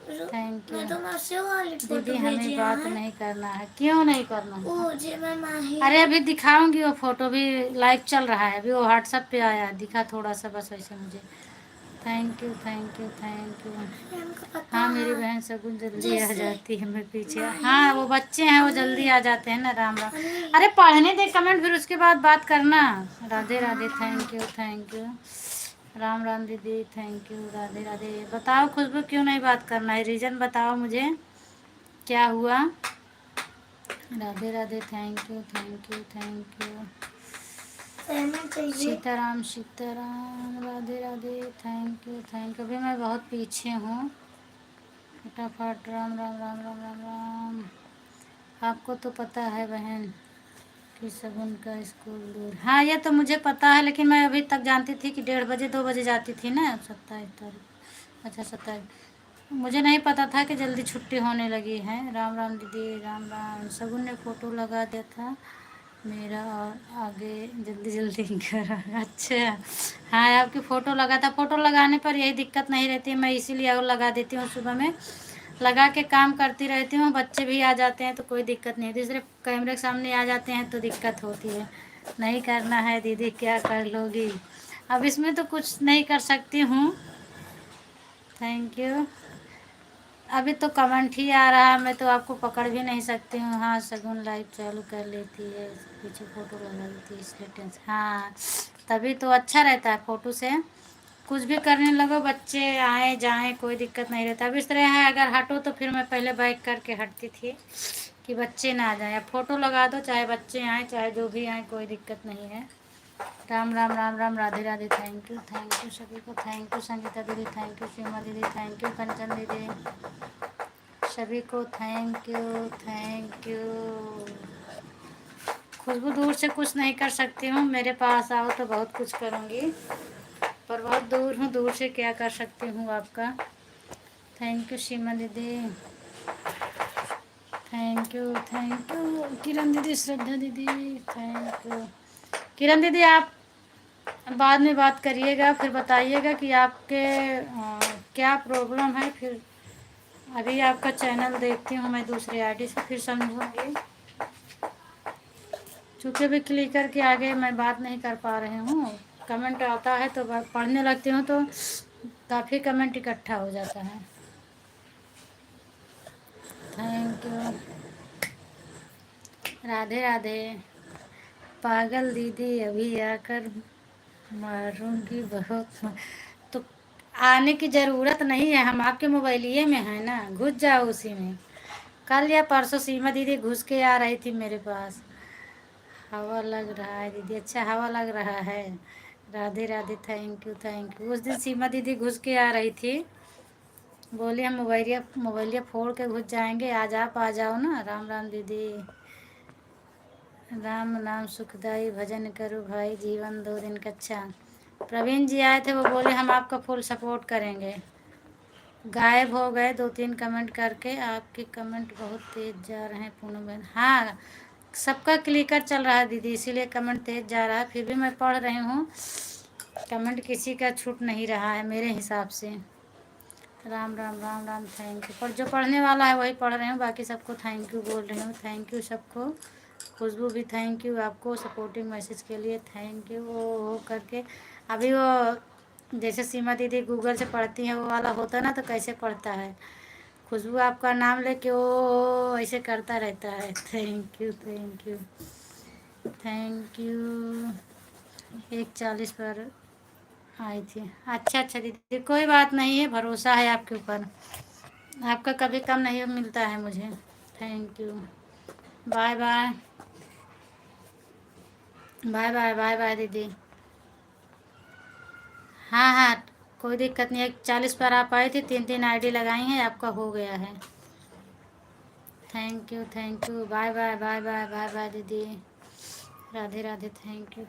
थैंक मैं यू तो मासी वाली फोटो दीदी, हमें भेजी बात है। नहीं करना है, क्यों नहीं करना है? वो जी मैं माही। अरे अभी दिखाऊंगी वो फोटो, भी लाइव चल रहा है अभी, वो व्हाट्सएप पे आया दिखा थोड़ा सा बस वैसे मुझे। Thank you thank you thank you. हमको पता हाँ मेरी है बहन शगुन जल्दी आ जैसे जाती है, मैं पीछे। माही। हाँ वो बच्चे हैं वो अम्मी जल्दी आ जाते हैं ना, राम राम। अम्मी अरे पढ़ने दे कमेंट फिर उसके बाद बात करना। राधे राधे, हाँ थैंक यू राम राम दीदी, थैंक यू राधे राधे। बताओ खुशबू क्यों नहीं बात करना है, रीज़न बताओ मुझे क्या हुआ। Radhe Radhe, thank you thank you thank you. Payment चाहिए। Sitaram Sitaram, Radhe Radhe, thank you. अभी मैं बहुत पीछे हूँ, फटाफट राम राम राम राम राम राम। आपको तो पता है बहन कि शगुन का स्कूल दूर, हाँ ये तो मुझे पता है, लेकिन मैं अभी तक जानती थी कि 1:30 बजे 2 बजे जाती थी ना 27 तारीख। अच्छा 27, मुझे नहीं पता था कि जल्दी छुट्टी होने लगी है। राम राम दीदी, राम राम। शगुन ने फ़ोटो लगा दिया था मेरा और आगे जल्दी जल्दी घर अच्छा, हाँ आपकी फ़ोटो लगा था। फ़ोटो लगाने पर यही दिक्कत नहीं रहती है, मैं इसीलिए और लगा देती हूँ। सुबह में लगा के काम करती रहती हूँ, बच्चे भी आ जाते हैं तो कोई दिक्कत नहीं होती। सिर्फ कैमरे के सामने आ जाते हैं तो दिक्कत होती है। नहीं करना है दीदी, क्या कर लोगी? अब इसमें तो कुछ नहीं कर सकती हूँ। Thank you. अभी तो कमेंट ही आ रहा है, मैं तो आपको पकड़ भी नहीं सकती हूँ। हाँ शगुन लाइव चालू कर लेती है, पीछे फ़ोटो लगा देती है इसलिए टेंशन। हाँ तभी तो अच्छा रहता है, फ़ोटो से कुछ भी करने लगो, बच्चे आए जाएं कोई दिक्कत नहीं रहता। अब इस तरह है, अगर हटो तो फिर मैं पहले बैक करके हटती थी कि बच्चे ना आ जाएं। अब फ़ोटो लगा दो, चाहे बच्चे आएँ चाहे जो भी आएँ, कोई दिक्कत नहीं है। राम राम राम राम, राधे राधे। थैंक यू सभी को। थैंक यू संगीता दीदी, थैंक यू सीमा दीदी, थैंक यू कंचन दीदी, सभी को थैंक यू। खुशबू दूर से कुछ नहीं कर सकती हूँ, मेरे पास आओ तो बहुत कुछ करूँगी, पर बहुत दूर हूँ, दूर से क्या कर सकती हूँ आपका। थैंक यू सीमा दीदी, थैंक यू किरण दीदी, श्रद्धा दीदी, थैंक यू। किरण दीदी आप बाद में बात करिएगा, फिर बताइएगा कि आपके क्या प्रॉब्लम है। फिर अभी आपका चैनल देखती हूँ मैं दूसरे आईडी से, फिर समझूंगी। चूँकि भी क्लिक करके आगे मैं बात नहीं कर पा रही हूँ, कमेंट आता है तो पढ़ने लगती हूँ तो काफ़ी कमेंट इकट्ठा हो जाता है। Thank you, Radhe Radhe. पागल दीदी अभी आकर मारूंगी बहुत तो आने की ज़रूरत नहीं है, हम आपके मोबाइलिए में है ना, घुस जाओ उसी में। कल या परसों सीमा दीदी घुस के आ रही थी मेरे पास। हवा लग रहा है दीदी, अच्छा हवा लग रहा है। Radhe Radhe, thank you. उस दिन सीमा दीदी घुस के आ रही थी, बोली हम मोबाइलिया फोड़ के घुस जाएंगे, आज आप आ जाओ ना। राम राम दीदी, राम नाम सुखदाई, भजन करो भाई, जीवन 2 दिन का। अच्छा प्रवीण जी आए थे, वो बोले हम आपका फुल सपोर्ट करेंगे। गायब हो गए 2-3 कमेंट करके, आपके कमेंट बहुत तेज जा रहे हैं पूनम बहन। हाँ सबका क्लिकर चल रहा है दीदी, इसीलिए कमेंट तेज जा रहा है, फिर भी मैं पढ़ रही हूँ, कमेंट किसी का छूट नहीं रहा है मेरे हिसाब से। Ram Ram Ram Ram, thank you. पर जो पढ़ने वाला है वही पढ़ रहे हूँ, बाकी सबको थैंक यू बोल रही हूँ। थैंक यू सबको। खुशबू भी थैंक यू आपको सपोर्टिंग मैसेज के लिए, थैंक यू। वो करके अभी वो जैसे सीमा दीदी गूगल से पढ़ती हैं वो वाला होता है ना, तो कैसे पढ़ता है, खुशबू आपका नाम लेके वो ऐसे करता रहता है। थैंक यू 1:40 पर आई थी। अच्छा दीदी कोई बात नहीं है, भरोसा है आपके ऊपर, आपका कभी कम नहीं मिलता है मुझे। Thank you, bye bye bye दीदी। हाँ कोई दिक्कत नहीं है। 40 पर आप आई थी, 3 आईडी लगाई हैं, आपका हो गया है। थैंक यू बाय दीदी। Radhe Radhe, thank you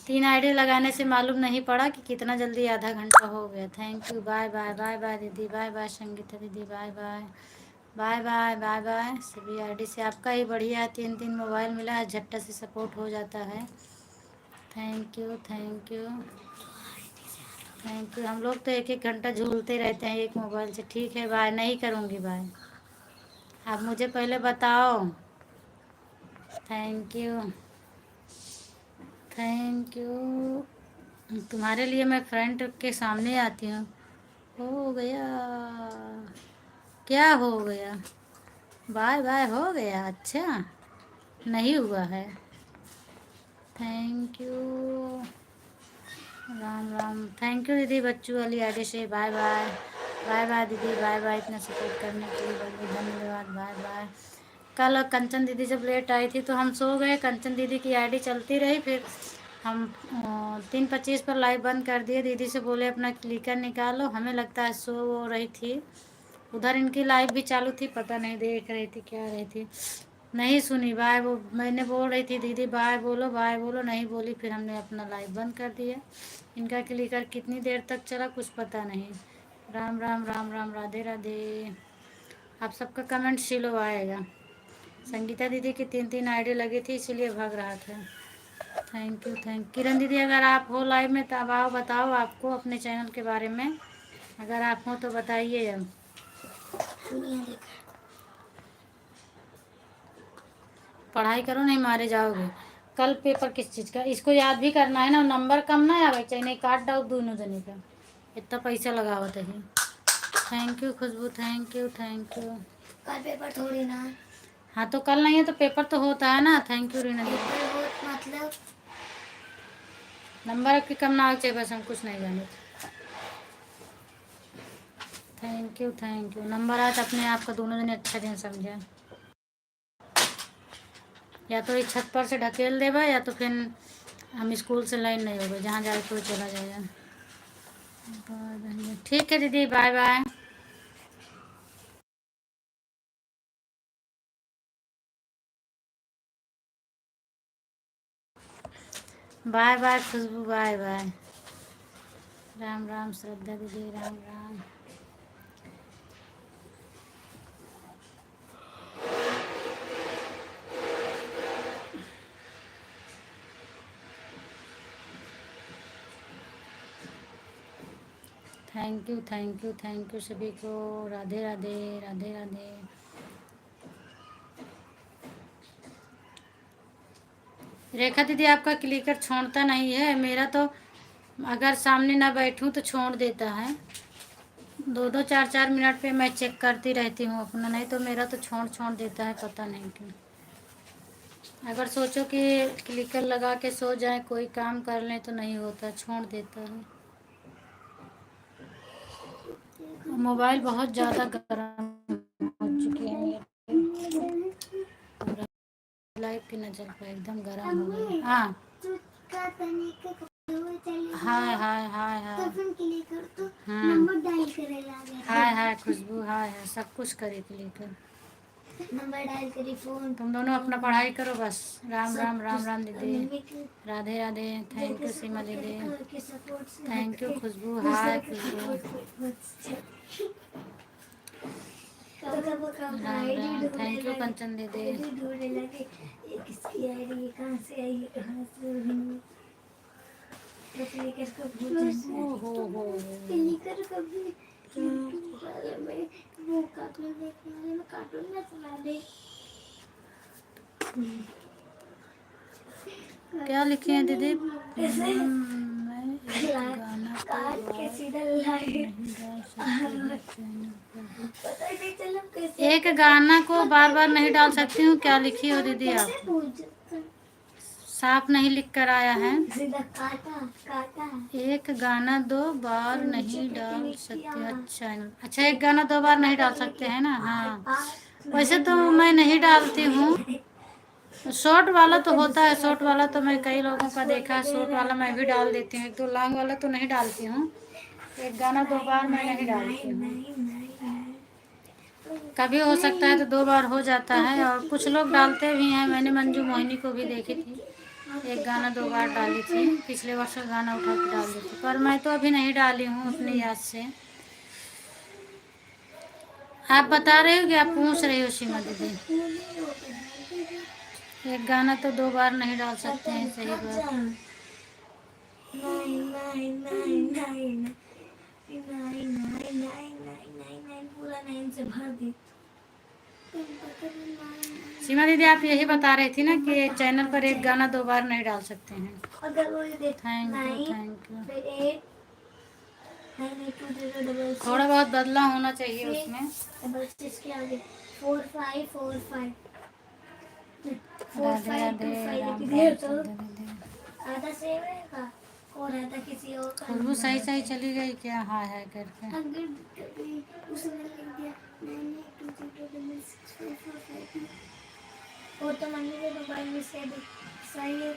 3 ID लगाने से मालूम नहीं पड़ा कि कितना जल्दी आधा घंटा हो गया। थैंक यू, बाय दीदी, बाय संगीता दीदी, बाय सभी आईडी से आपका ही बढ़िया है, 3 मोबाइल मिला है, झट्टा से सपोर्ट हो जाता है। Thank you. हम लोग तो 1-1 घंटा झूलते रहते हैं एक मोबाइल से। ठीक है बाय, नहीं करूँगी बाय, आप मुझे पहले बताओ। Thank you. तुम्हारे लिए मैं फ्रंट के सामने आती हूँ। हो गया, क्या हो गया? बाय हो गया? अच्छा नहीं हुआ है। Thank you, Ram Ram. Thank you दीदी, बच्चू वाली आईडी से। बाय दीदी, बाय इतना सपोर्ट करने के लिए बहुत बहुत धन्यवाद। बाय। कल कंचन दीदी जब लेट आई थी तो हम सो गए, कंचन दीदी की आईडी चलती रही, फिर हम 3:25 पर लाइव बंद कर दिए। दीदी से बोले अपना क्लिकर निकालो, हमें लगता है सो हो रही थी, उधर इनकी लाइव भी चालू थी, पता नहीं देख रही थी क्या रही थी, नहीं सुनी बाय। वो मैंने बोल रही थी दीदी बाय बोलो, नहीं बोली, फिर हमने अपना लाइव बंद कर दिया। इनका क्लिकर कितनी देर तक चला कुछ पता नहीं, राम राम राम राम, राधे राधे। आप सबका कमेंट शिलो आएगा। संगीता दीदी की 3 आईडी लगी थी, इसीलिए भाग रहा था। Thank you thank. किरण दीदी अगर आप हो लाइव में तब आओ, बताओ आपको अपने चैनल के बारे में, अगर आप हो तो बताइए। अब पढ़ाई करो, नहीं मारे जाओगे। कल पेपर किस चीज़ का, इसको याद भी करना है ना, नंबर कम ना आवे चाहिए, नहीं काट डाउ दोनों जने का, इतना पैसा लगावत है। Thank you Khushboo, thank you thank you. कल पेपर थोड़ी ना है। हाँ तो कल नहीं है तो पेपर तो होता है ना। थैंक यू रीना दीदी। पेपर हो मतलब नंबर आपके कम ना आना चाहिए, बस हम कुछ नहीं जाने। Thank you. नंबर आए तो अपने आप का दोनों जने अच्छा दिन समझे। या तो इस छत पर से ढकेल देगा, या तो फिर हम स्कूल से लाइन नहीं होगा, जहाँ जाए तो चला जाएगा। ठीक है दीदी, बाय बाय। बाय बाय खुशबू, बाय बाय। राम राम श्रद्धा दीदी, राम राम। थैंक यू सभी को। राधे राधे, राधे राधे। रेखा दीदी आपका क्लिकर छोड़ता नहीं है, मेरा तो अगर सामने ना बैठूं तो छोड़ देता है। 2-2 4-4 मिनट पे मैं चेक करती रहती हूँ अपना, नहीं तो मेरा तो छोड़ देता है, पता नहीं क्यों। अगर सोचो कि क्लिकर लगा के सो जाए, कोई काम कर लें, तो नहीं होता, छोड़ देता है। मोबाइल बहुत ज़्यादा गर्म हो चुकी है, लाइट की न चल पाए, एकदम गर्म हो गई। हाँ हाय हाय हाय हाय। हाय हाय खुशबू, हाय हाय, सब कुछ करे क्लिकर। नंबर डायल करी, फोन। तुम दोनों अपना पढ़ाई करो बस। राम राम राम राम दीदी, राधे राधे। थैंक यू सीमा दीदी, thank you Khushboo, hi Khushboo. Ram Ram, thank you Kanchan दीदी। ढूंढने लगे ये किसकी आईडी, ये कहाँ से आई, ये कहाँ से हुई। तो क्लिकर को हो क्लिकर कभी वाले में वो कार्टून देखने वाले में कार्टून ना चला दे। क्या लिखे हैं दीदी? ऐसे मैं एक गाना काट के सीधा लाए, पता ही नहीं चला कैसे। एक गाना को बार बार नहीं डाल सकती हूँ, क्या लिखी हो दीदी आप? साफ नहीं लिख कर आया है। सीधा काटा काटा। एक गाना 2 बार नहीं डाल सकते, अच्छा अच्छा, एक गाना 2 बार नहीं डाल सकते हैं ना। हाँ वैसे तो मैं नहीं डालती हूँ, शॉर्ट वाला तो होता है, शॉर्ट वाला तो मैं कई लोगों का देखा है, शॉर्ट वाला मैं भी डाल देती हूँ। 1-2 लॉन्ग वाला तो नहीं डालती हूँ, एक गाना 2 बार मैं नहीं डालती हूँ। कभी हो सकता है तो 2 बार हो जाता है, और कुछ लोग डालते भी हैं। मैंने मंजू मोहिनी को भी देखी थी, एक गाना 2 बार डाली थी, पिछले वर्ष का गाना उठा के डाल दी थी, पर मैं तो अभी नहीं डाली हूँ अपनी याद से। आप बता रहे हो कि आप पूछ रही हो सीमा दीदी? एक गाना तो 2 बार नहीं डाल सकते हैं, सही बात। पूरा 9 से भर दी। सीमा दीदी आप यही बता रही थी ना कि चैनल पर एक गाना 2 बार नहीं डाल सकते हैं। अगर वो थैंक यू। 9820066 थोड़ा बहुत बदलाव होना चाहिए उसमें। इसके आगे 4545 राधे राधे, 4525 राम लिख राम दिया तो श्रद्धा दीदी। आधा सेव रहेगा और आधा किसी और का। खुशबू सही सही चली गई क्या? हाय हाय करके। अगर कभी उसने लिख दिया 982006645 वो तो मम्मी के मोबाइल में सेव सही है।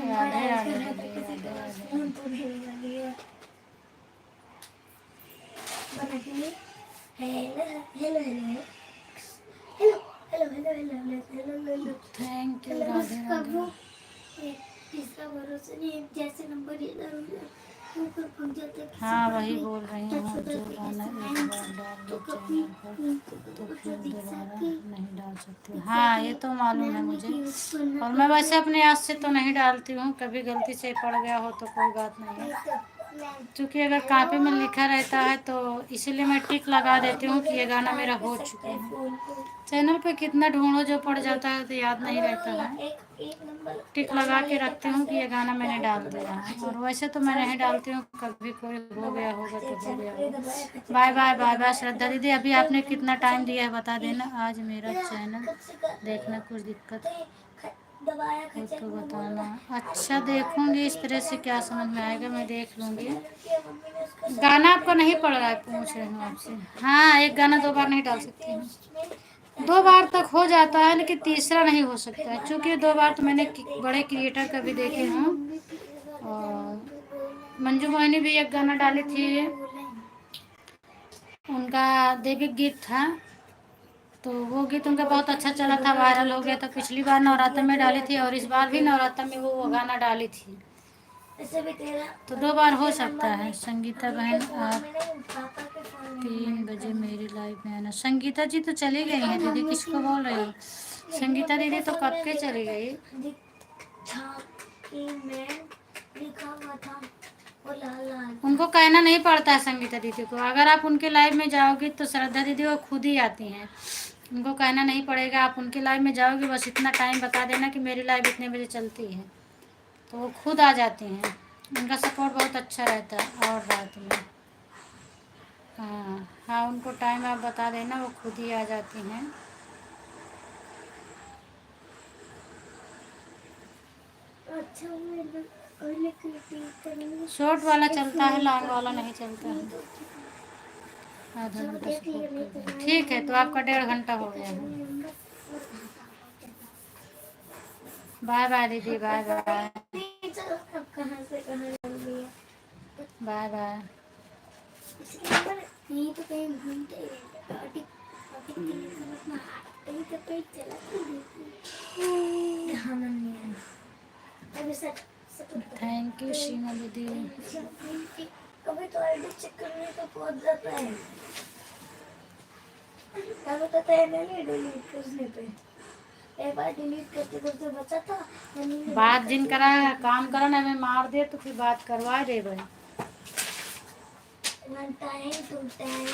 राधे राधे किसी दीदी, के राधे पास राधे। फोन तो नहीं लगी बना के लिए hello hello hello hello hello hello hello hello hello. Thank you, Radhe Radhe. इसका भरोसा नहीं, जैसे नंबर इधर उधर ऊपर पहुंच जाते हैं, किसी हाँ पर वही भी बोल रही टच हूँ, हो जो जाते हैं, गाना ऐसे एक लाइन बार डाल तो दो कभी चैनल पर तो फिर जो दोबारा दिखा नहीं डाल सकते। हाँ ये तो मालूम है मुझे। कि और मैं वैसे अपने हाथ से तो नहीं डालती हूँ, कभी गलती से पड़ गया हो तो कोई बात नहीं है। क्योंकि अगर कॉपी में लिखा रहता है तो इसीलिए मैं टिक लगा देती हूँ कि ये गाना मेरा हो चुका है। चैनल पे कितना ढूंढो, जो पड़ जाता है तो याद नहीं रहता है। एक नंबर टिक लाल लगा के वाले के रखती पास हूँ कि है, ये गाना मैंने लाल डाल को दिया दबाया है। खींचे, और वैसे तो मैं नहीं सर्च डालती करे, हूँ, कभी कोई हो दबाया गया होगा तो खींचे, हो गया चैनल होगा। दबाया खींचे, bye bye channel bye bye दबाया श्रद्धा खींचे, दीदी। अभी कोई आपने मिनट कितना टाइम खींचे, दिया है बता देना। आज मेरा चैनल देखना कुछ दिक्कत दबाया हो खींचे तो मैं बोल बताना। रहा अच्छा देखूंगी, इस तरह से क्या समझ में आएगा, मैं देख लूंगी। मम्मी ने उसको गाना सपोर्ट आपका करके नहीं बोला पड़ रहा है, मैं पूछ रही हूँ चलाना आपसे। चाहती हाँ एक गाना हूँ। 2 बार नहीं डाल सकती मैंने हूँ। उसमें 2 बार तक हो मैंने जाता है, फोन पे लेकिन कॉल तीसरा किया, नहीं हो फिर सकता है। बार क्योंकि बार 2 कर बार रहा तो था मैंने जब बड़े देखा तो क्रिएटर का भी देखे मेरी हूँ। मम्मी पीछे वाले थे, और मम्मी बोला मंजू मोहिनी भी एक गाना डाली थी, मम्मी को बोला उनका देवी गीत था, तो वो गीत उनका बहुत अच्छा चला था, वायरल हो गया था। पिछली बार नवरात्र में डाली थी और इस बार भी नवरात्र में वो गाना डाली थी। ऐसे भी तेरा तो 2 बार मम्मी हो के सकता नंबर है। में संगीता मम्मी के बहन फोन आप में नहीं, पापा के फोन में 3 ऐड बजे करना मेरी लाइफ में आना। संगीता जी तो चली गई हैं दीदी, मम्मी किसको की बोल रही हो? मेरी संगीता मम्मी दीदी के तो फोन कब में के देखा चली था, गई। कि मैं लिखा हुआ था वो लाल लाल था। उनको कहना नहीं पड़ता है संगीता दीदी को। अगर आप उनके लाइव में जाओगी तो श्रद्धा दीदी वो खुद ही आती हैं, उनको कहना नहीं पड़ेगा। आप उनके लाइव में जाओगे, बस इतना टाइम बता देना कि मेरी लाइव इतने बजे चलती है, तो वो खुद आ जाती हैं। उनका सपोर्ट बहुत अच्छा रहता है। और रात में हाँ हाँ, उनको टाइम आप बता देना, वो खुद ही आ जाती हैं। अच्छा मैं पहले क्लिक करूँगी शॉर्ट वाला चलता है, F9 लॉन्ग वाला करके, नहीं चलता नहीं है। तो आधा चलो घंटा देख लिया, सपोर्ट नहीं कर तो दें, ठीक है। तो आपका 1.5 घंटा हो गया है। 999 बाय बाय दीदी, बाय बाय चलो अब कहाँ से कहाँ डाल दिया बाय बाय। इसके नंबर नहीं तो कहीं घूमते ही रहते, ऑटिक ऑटिक के लिए कर अपना कहीं तो पेट चला जहाँ मन नहीं आया अभी सब थैंक यू शीमा दीदी। कभी तो आईडी चेक करने का पहुंच जाता है, क्या बताता है नहीं डिलीट करने पे। एक बार डिलीट करते करते बचा था, मम्मी ने बात जिन करके करा है, काम करा ना, मैं मार दे तो फिर बात करवा दे भाई। 1 टाइम 2 टाइम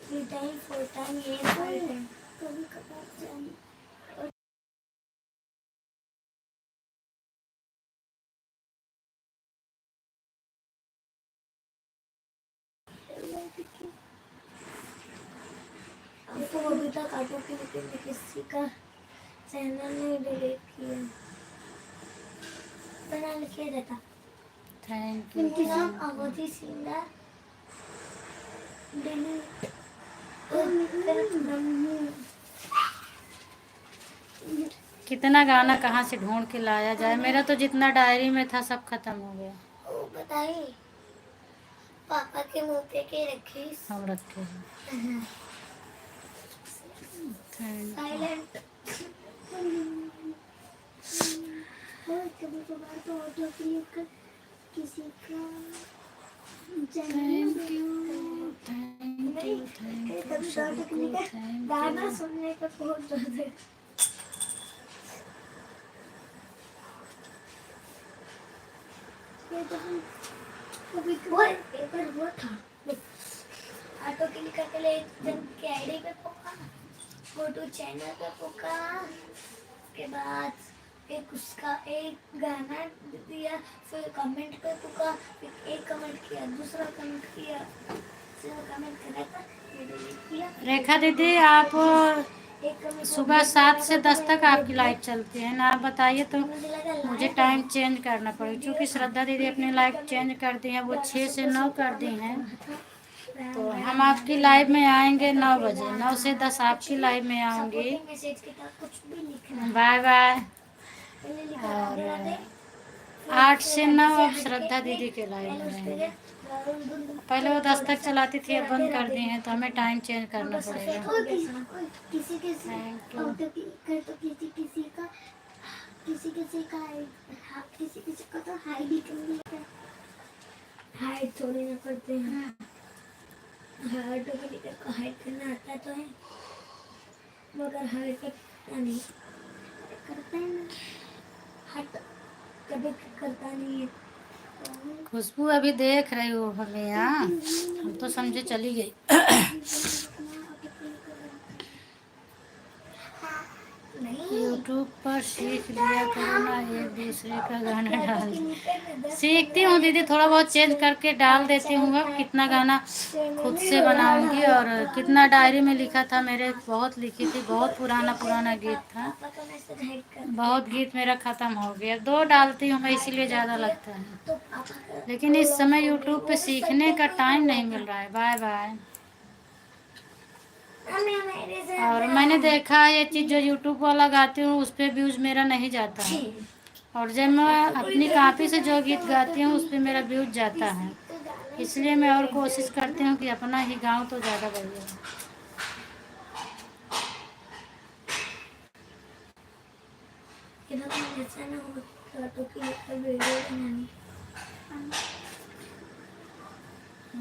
3 टाइम 4 टाइम ये 5 टाइम कभी कभार जाने हमको अभी तक ऑटो के लिए किसी का चैनल नहीं डिलीट किया, बना लिखे देता। Thank you. उनकी नाम अवधि सिंह डिलीट कितना गाना कहाँ से ढूंढ के लाया जाए, मेरा तो जितना डायरी में था सब खत्म हो गया। ओ बताइए पापा के मुंह पे के रखी हम रखे हैं। थैंक साइलेंट और कभी कभार तो ऑटो क्लिक कर किसी का thank you thank you thank you कभी तो ऑटो सबको क्लिक थैंक गाना यू। सुनने का बहुत दर्द है। ये तो कभी कभी वो था ऑटो क्लिक करके ले जन के आईडी पे पोका, गो टू चैनल पे पोका, के बाद एक उसका एक गाना दिया, फिर कमेंट पे पोका, फिर एक कमेंट किया, दूसरा कमेंट किया, फिर कमेंट करा था, ये डिलीट किया। रेखा दीदी आप एक कमेंट सुबह 7 से 10 तक आपकी लाइव चलती है ना, आप बताइए तो मुझे लगा मुझे लाइव टाइम चेंज करना पड़ेगा। क्योंकि श्रद्धा दीदी अपनी लाइव चेंज कर दी हैं, वो 6 से 9 कर दी हैं। तो हम आपकी लाइव में आएंगे 9 बजे, 9 से 10 आपकी लाइव में आऊँगी। मैसेज के साथ कुछ भी लिखना बाय बाय। पहले लिखा राधे और राधे 8 से 9 अब श्रद्धा दीदी के लाइव में रहेंगे। पहले वो 10 तक चलाती थी, अब बंद कर दी हैं, तो हमें टाइम चेंज करना पड़ेगा। किसी किसी थैंक यू। ऑटो की कर तो किसी किसी का किसी किसी का किसी किसी का तो हाई भी कर दिया हाइट थोड़ी ना करते हैं। हाइट को हाइट करना आता तो है, मगर हाइट करता नहीं, करता है ना, हाइट कभी करता नहीं है। खुशबू अभी देख रही हो हमें यहाँ, हम तो समझे चली गई। यूट्यूब पर सीख लिया करो ना, एक दूसरे का गाना डाल। सीखती हूँ दीदी, थोड़ा बहुत चेंज करके डाल देती हूँ। अब कितना गाना खुद से बनाऊंगी। और कितना डायरी में लिखा था मेरे, बहुत लिखी थी, बहुत पुराना पुराना गीत था, बहुत गीत मेरा ख़त्म हो गया। 2 डालती हूँ मैं, इसीलिए ज़्यादा लगता है। लेकिन इस समय यूट्यूब पे सीखने का टाइम नहीं मिल रहा है। Bye bye. और मैंने देखा है ये चीज़, जो यूट्यूब वाला गाती हूँ उस पर व्यूज़ मेरा नहीं जाता है, और जब मैं अपनी कॉपी से जो गीत गाती हूँ उस पर मेरा व्यूज़ जाता है। इसलिए मैं और कोशिश करती हूँ कि अपना ही गाऊँ तो ज़्यादा बढ़िया है।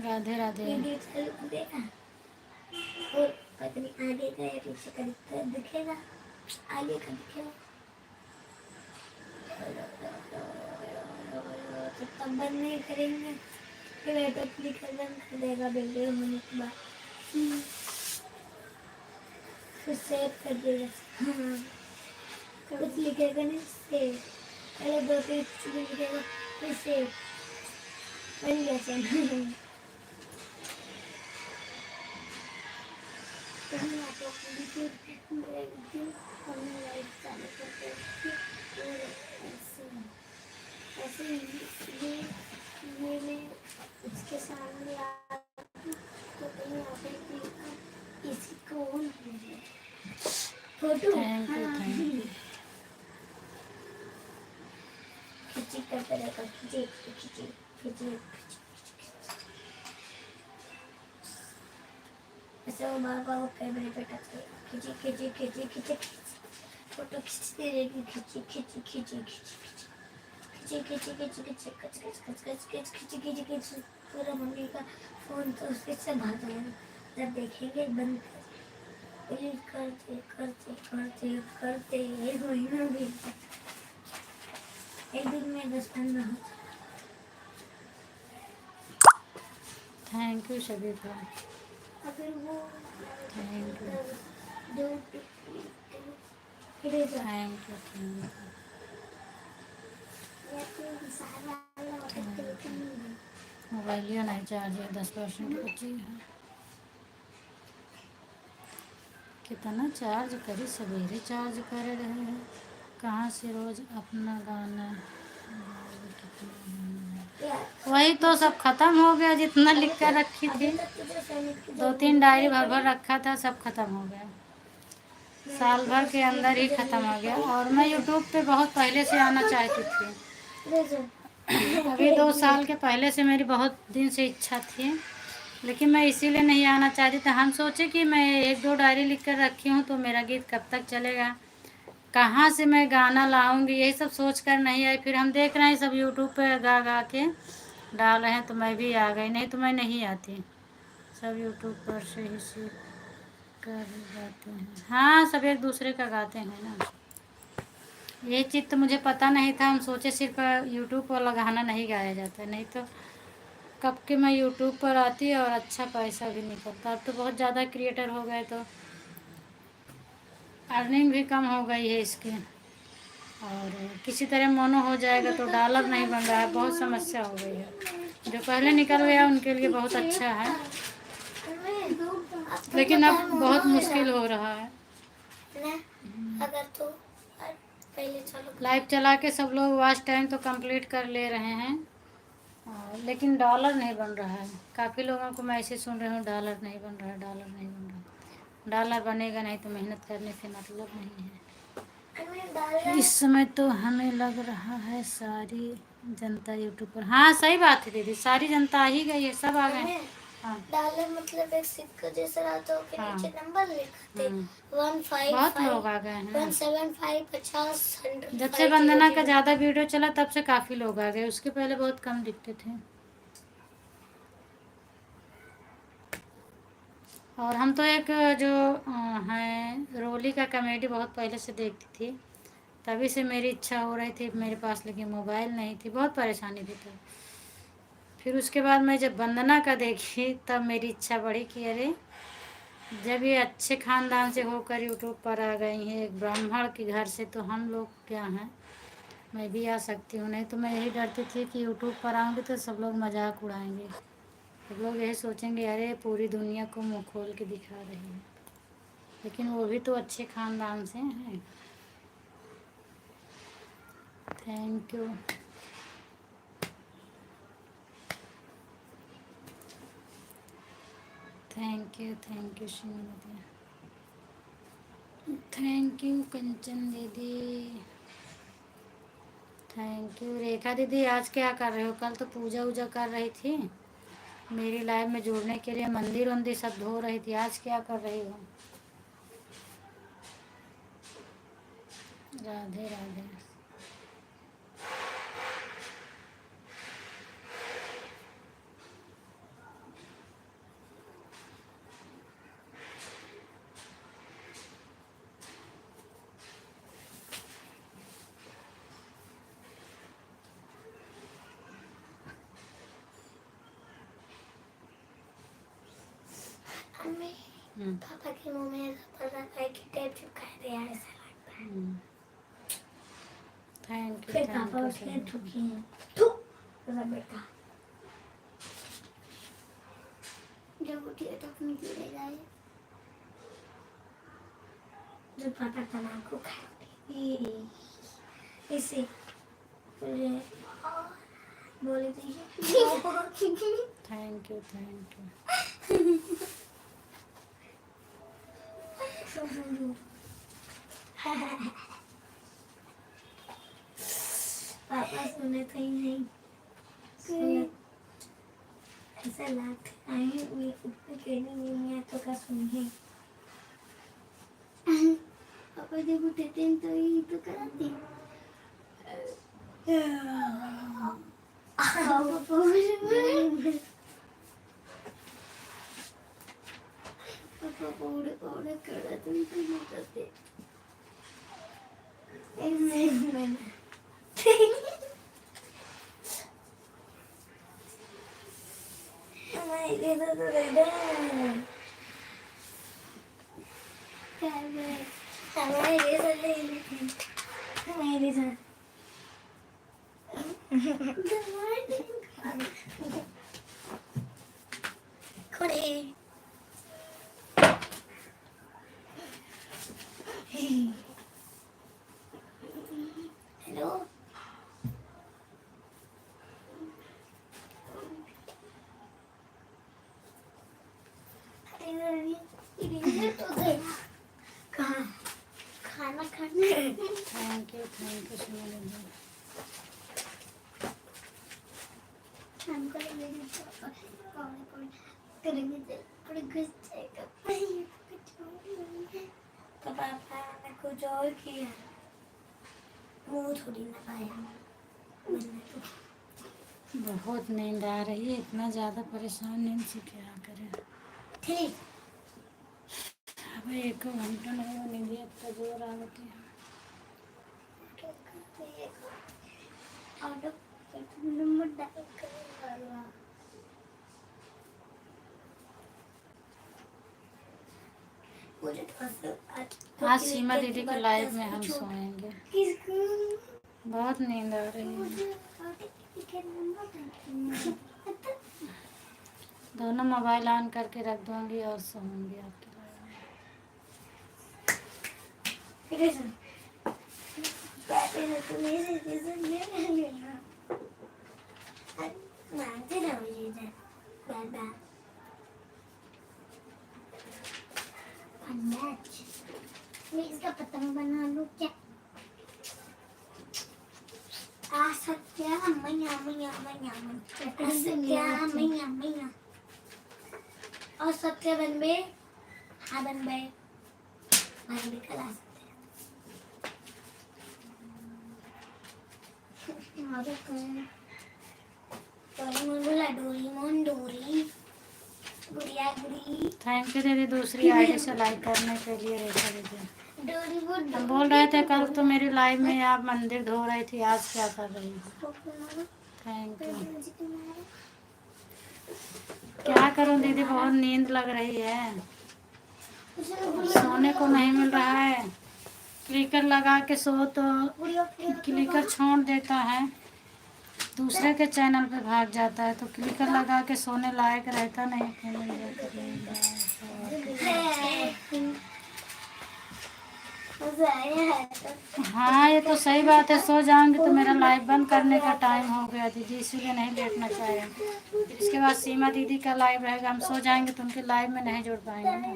राधे राधे। और पत्नी आगे का या पीछे का दिखेगा, आगे का दिखेगा तो तब बंद नहीं करेंगे, फिर ऑटोमेटिकली बंद कर देगा वीडियो होने के बाद। फिर सेव कर देगा। हाँ, कुछ लिखेगा नहीं, सेव, पहले 2-3 चीज़ें लिखेगा, फिर सेव, बन गया चैनल। ऐसे ये इसके सामने तो कहीं आगे इसी कौन है फोटो। Thank you. खिची करते रहेगा, खिची खिची खिची। ऐसे वो बाबा को कैमरे पे टच करेगा, खिची खिची खिची खिची, फोटो खींचती रहेगी, खिची खिची खिची खिची खिची खिची खिची खिची खच खच खच खच खच खिची खिची खिची। पूरा मम्मी का फोन तो उसके से भाग जाएगा, जब देखेंगे बंद करते करते करते करते 1 महीना बीत जाता, एक दिन में 10-15 होता। थैंक यू सभी को, अगर वो थैंक यू, दो थैंक यू। मोबाइलियो नहीं चार्ज है, 10% बची है। कितना चार्ज करी, सवेरे चार्ज कर रहे हैं, कहाँ से रोज अपना गाना। वही तो सब खत्म हो गया, जितना लिख कर रखी थी, 2-3 डायरी भर भर रखा था, सब खत्म हो गया, साल भर के अंदर ही खत्म हो गया। और मैं यूट्यूब पे बहुत पहले से आना चाहती थी, अभी 2 साल के पहले से मेरी बहुत दिन से इच्छा थी, लेकिन मैं इसीलिए नहीं आना चाहती थी। हम सोचे कि मैं 1-2 डायरी लिख कर रखी हूँ तो मेरा गीत कब तक चलेगा, कहाँ से मैं गाना लाऊंगी, यही सब सोच कर नहीं आई। फिर हम देख रहे हैं सब यूट्यूब पे गा गा के डाल रहे हैं, तो मैं भी आ गई, नहीं तो मैं नहीं आती। सब यूट्यूब पर से ही सीख कर गाते हैं। हाँ, सब एक दूसरे का गाते हैं ना, ये चीज़ तो मुझे पता नहीं था। हम सोचे सिर्फ यूट्यूब पर गाना नहीं गाया जाता, नहीं तो कब के मैं यूट्यूब पर आती और अच्छा पैसा भी निकलता। अब तो बहुत ज़्यादा क्रिएटर हो गए तो अर्निंग भी कम हो गई है इसकी, और किसी तरह मोनो हो जाएगा तो डॉलर नहीं बन रहा है, बहुत समस्या हो गई है। जो पहले निकल गया उनके लिए बहुत अच्छा है, लेकिन अब बहुत मुश्किल हो रहा है। अगर तो पहले चलो लाइव चला के सब लोग वॉच टाइम तो कंप्लीट कर ले रहे हैं, लेकिन डॉलर नहीं बन रहा है। काफ़ी लोगों को मैं ऐसे सुन रही हूँ, डॉलर नहीं बन रहा है, डॉलर नहीं बन रहा है। डॉलर बनेगा नहीं तो मेहनत करने से मतलब नहीं है। इस समय तो हमें लग रहा है सारी जनता यूट्यूब पर। हाँ सही बात है दीदी, सारी जनता आ ही गई है, सब आ गए। हाँ डॉलर मतलब एक सिक्का जैसा रहता है, हाँ। नीचे नंबर लिखते 155 बहुत लोग आ गए हैं। 175 50 100। जब से वंदना का ज़्यादा वीडियो चला तब से काफ़ी लोग आ गए, उसके पहले बहुत कम दिखते थे। और हम तो एक जो है रोली का कॉमेडी बहुत पहले से देखती थी, तभी से मेरी इच्छा हो रही थी मेरे पास, लेकिन मोबाइल नहीं थी, बहुत परेशानी थी। तब फिर उसके बाद मैं जब वंदना का देखी तब मेरी इच्छा बढ़ी कि अरे जब ये अच्छे ख़ानदान से होकर यूट्यूब पर आ गई हैं, एक ब्राह्मण के घर से, तो हम लोग क्या हैं, मैं भी आ सकती हूँ। नहीं तो मैं यही डरती थी कि यूट्यूब पर आऊँगी तो सब लोग मजाक उड़ाएंगे, सब लोग यही सोचेंगे अरे पूरी दुनिया को मुँह खोल के दिखा रही है। लेकिन वो भी तो अच्छे ख़ानदान से हैं। Thank you. Thank you Shrimati, thank you Kanchan दीदी, थैंक यू रेखा दीदी। आज क्या कर रहे हो? कल तो पूजा वूजा कर रही थी, मेरी लाइफ में जुड़ने के लिए मंदिर वंदिर सब धो रही थी। आज क्या कर रही हो? राधे राधे। मम्मी, पापा के मुंह में ऐसा पड़ रहा है कि टेप चिपका दिया है, ऐसा लगता है। Thank you. फिर पापा उठ के थूकी हैं, थू मेरा बेटा। जब उठिए तो अपनी गिरे जाए, जब पापा तम्बाकू खाते इसे बोले थे थैंक यू। पापा सुने थे ही नहीं, सुने ऐसा लगता है मैं कहने नहीं है तो क्या सुनिए। पापा जब उठते हैं तो ये तो कराते हैं। पापा पौड़े पौड़े कराते हैं तो नहीं करते। हमारे तो रहता है, हमारे साथ हेलो कहाँ खाना खाने। Thank you Sunil ji. हमको करेंगे तो पापा ने कुछ और किया, वो थोड़ी ना पाया। बहुत नींद आ रही है, इतना ज़्यादा परेशान नींद से क्या करें। ठीक अब 1 घंटा नहीं नींद इतना जोर आ होती है। नंबर डाल कर मुझे आज सीमा दीदी के लाइव में हम सोएंगे। किसको बहुत नींद आ रही है। दोनों मोबाइल ऑन करके रख दूंगी और सोऊंगी आपके लाइव में। मैं इसका पतंग बना लूं क्या? आ सकते हैं मैया और सत्य बन बे, हाँ बन बे, भाई भी कल आ सकते हैं। और डोरीमोन बोला डोरीमोन डोरी गुड़िया गुड़ी थैंक यू दीदी दूसरी आईडी से लाइक करने के लिए। रेखा दीदी डोरी वो हम बोल रहे थे कल तो मेरी लाइव में आप मंदिर धो रही थी, आज क्या कर रही हो? Thank you. क्या करूं दीदी, बहुत नींद लग रही है, सोने को नहीं मिल रहा है। क्लिकर लगा के सो तो क्लिकर छोड़ देता है, दूसरे के चैनल पे भाग जाता है, तो क्लिकर लगा के सोने लायक रहता नहीं। हाँ ये तो सही बात है, सो जाऊंगी तो मेरा लाइव बंद करने का टाइम हो गया दीदी, इसीलिए नहीं लेटना चाहेंगे। इसके बाद सीमा दीदी का लाइव रहेगा, हम सो जाएंगे तो उनके लाइव में नहीं जुड़ पाएंगे ना।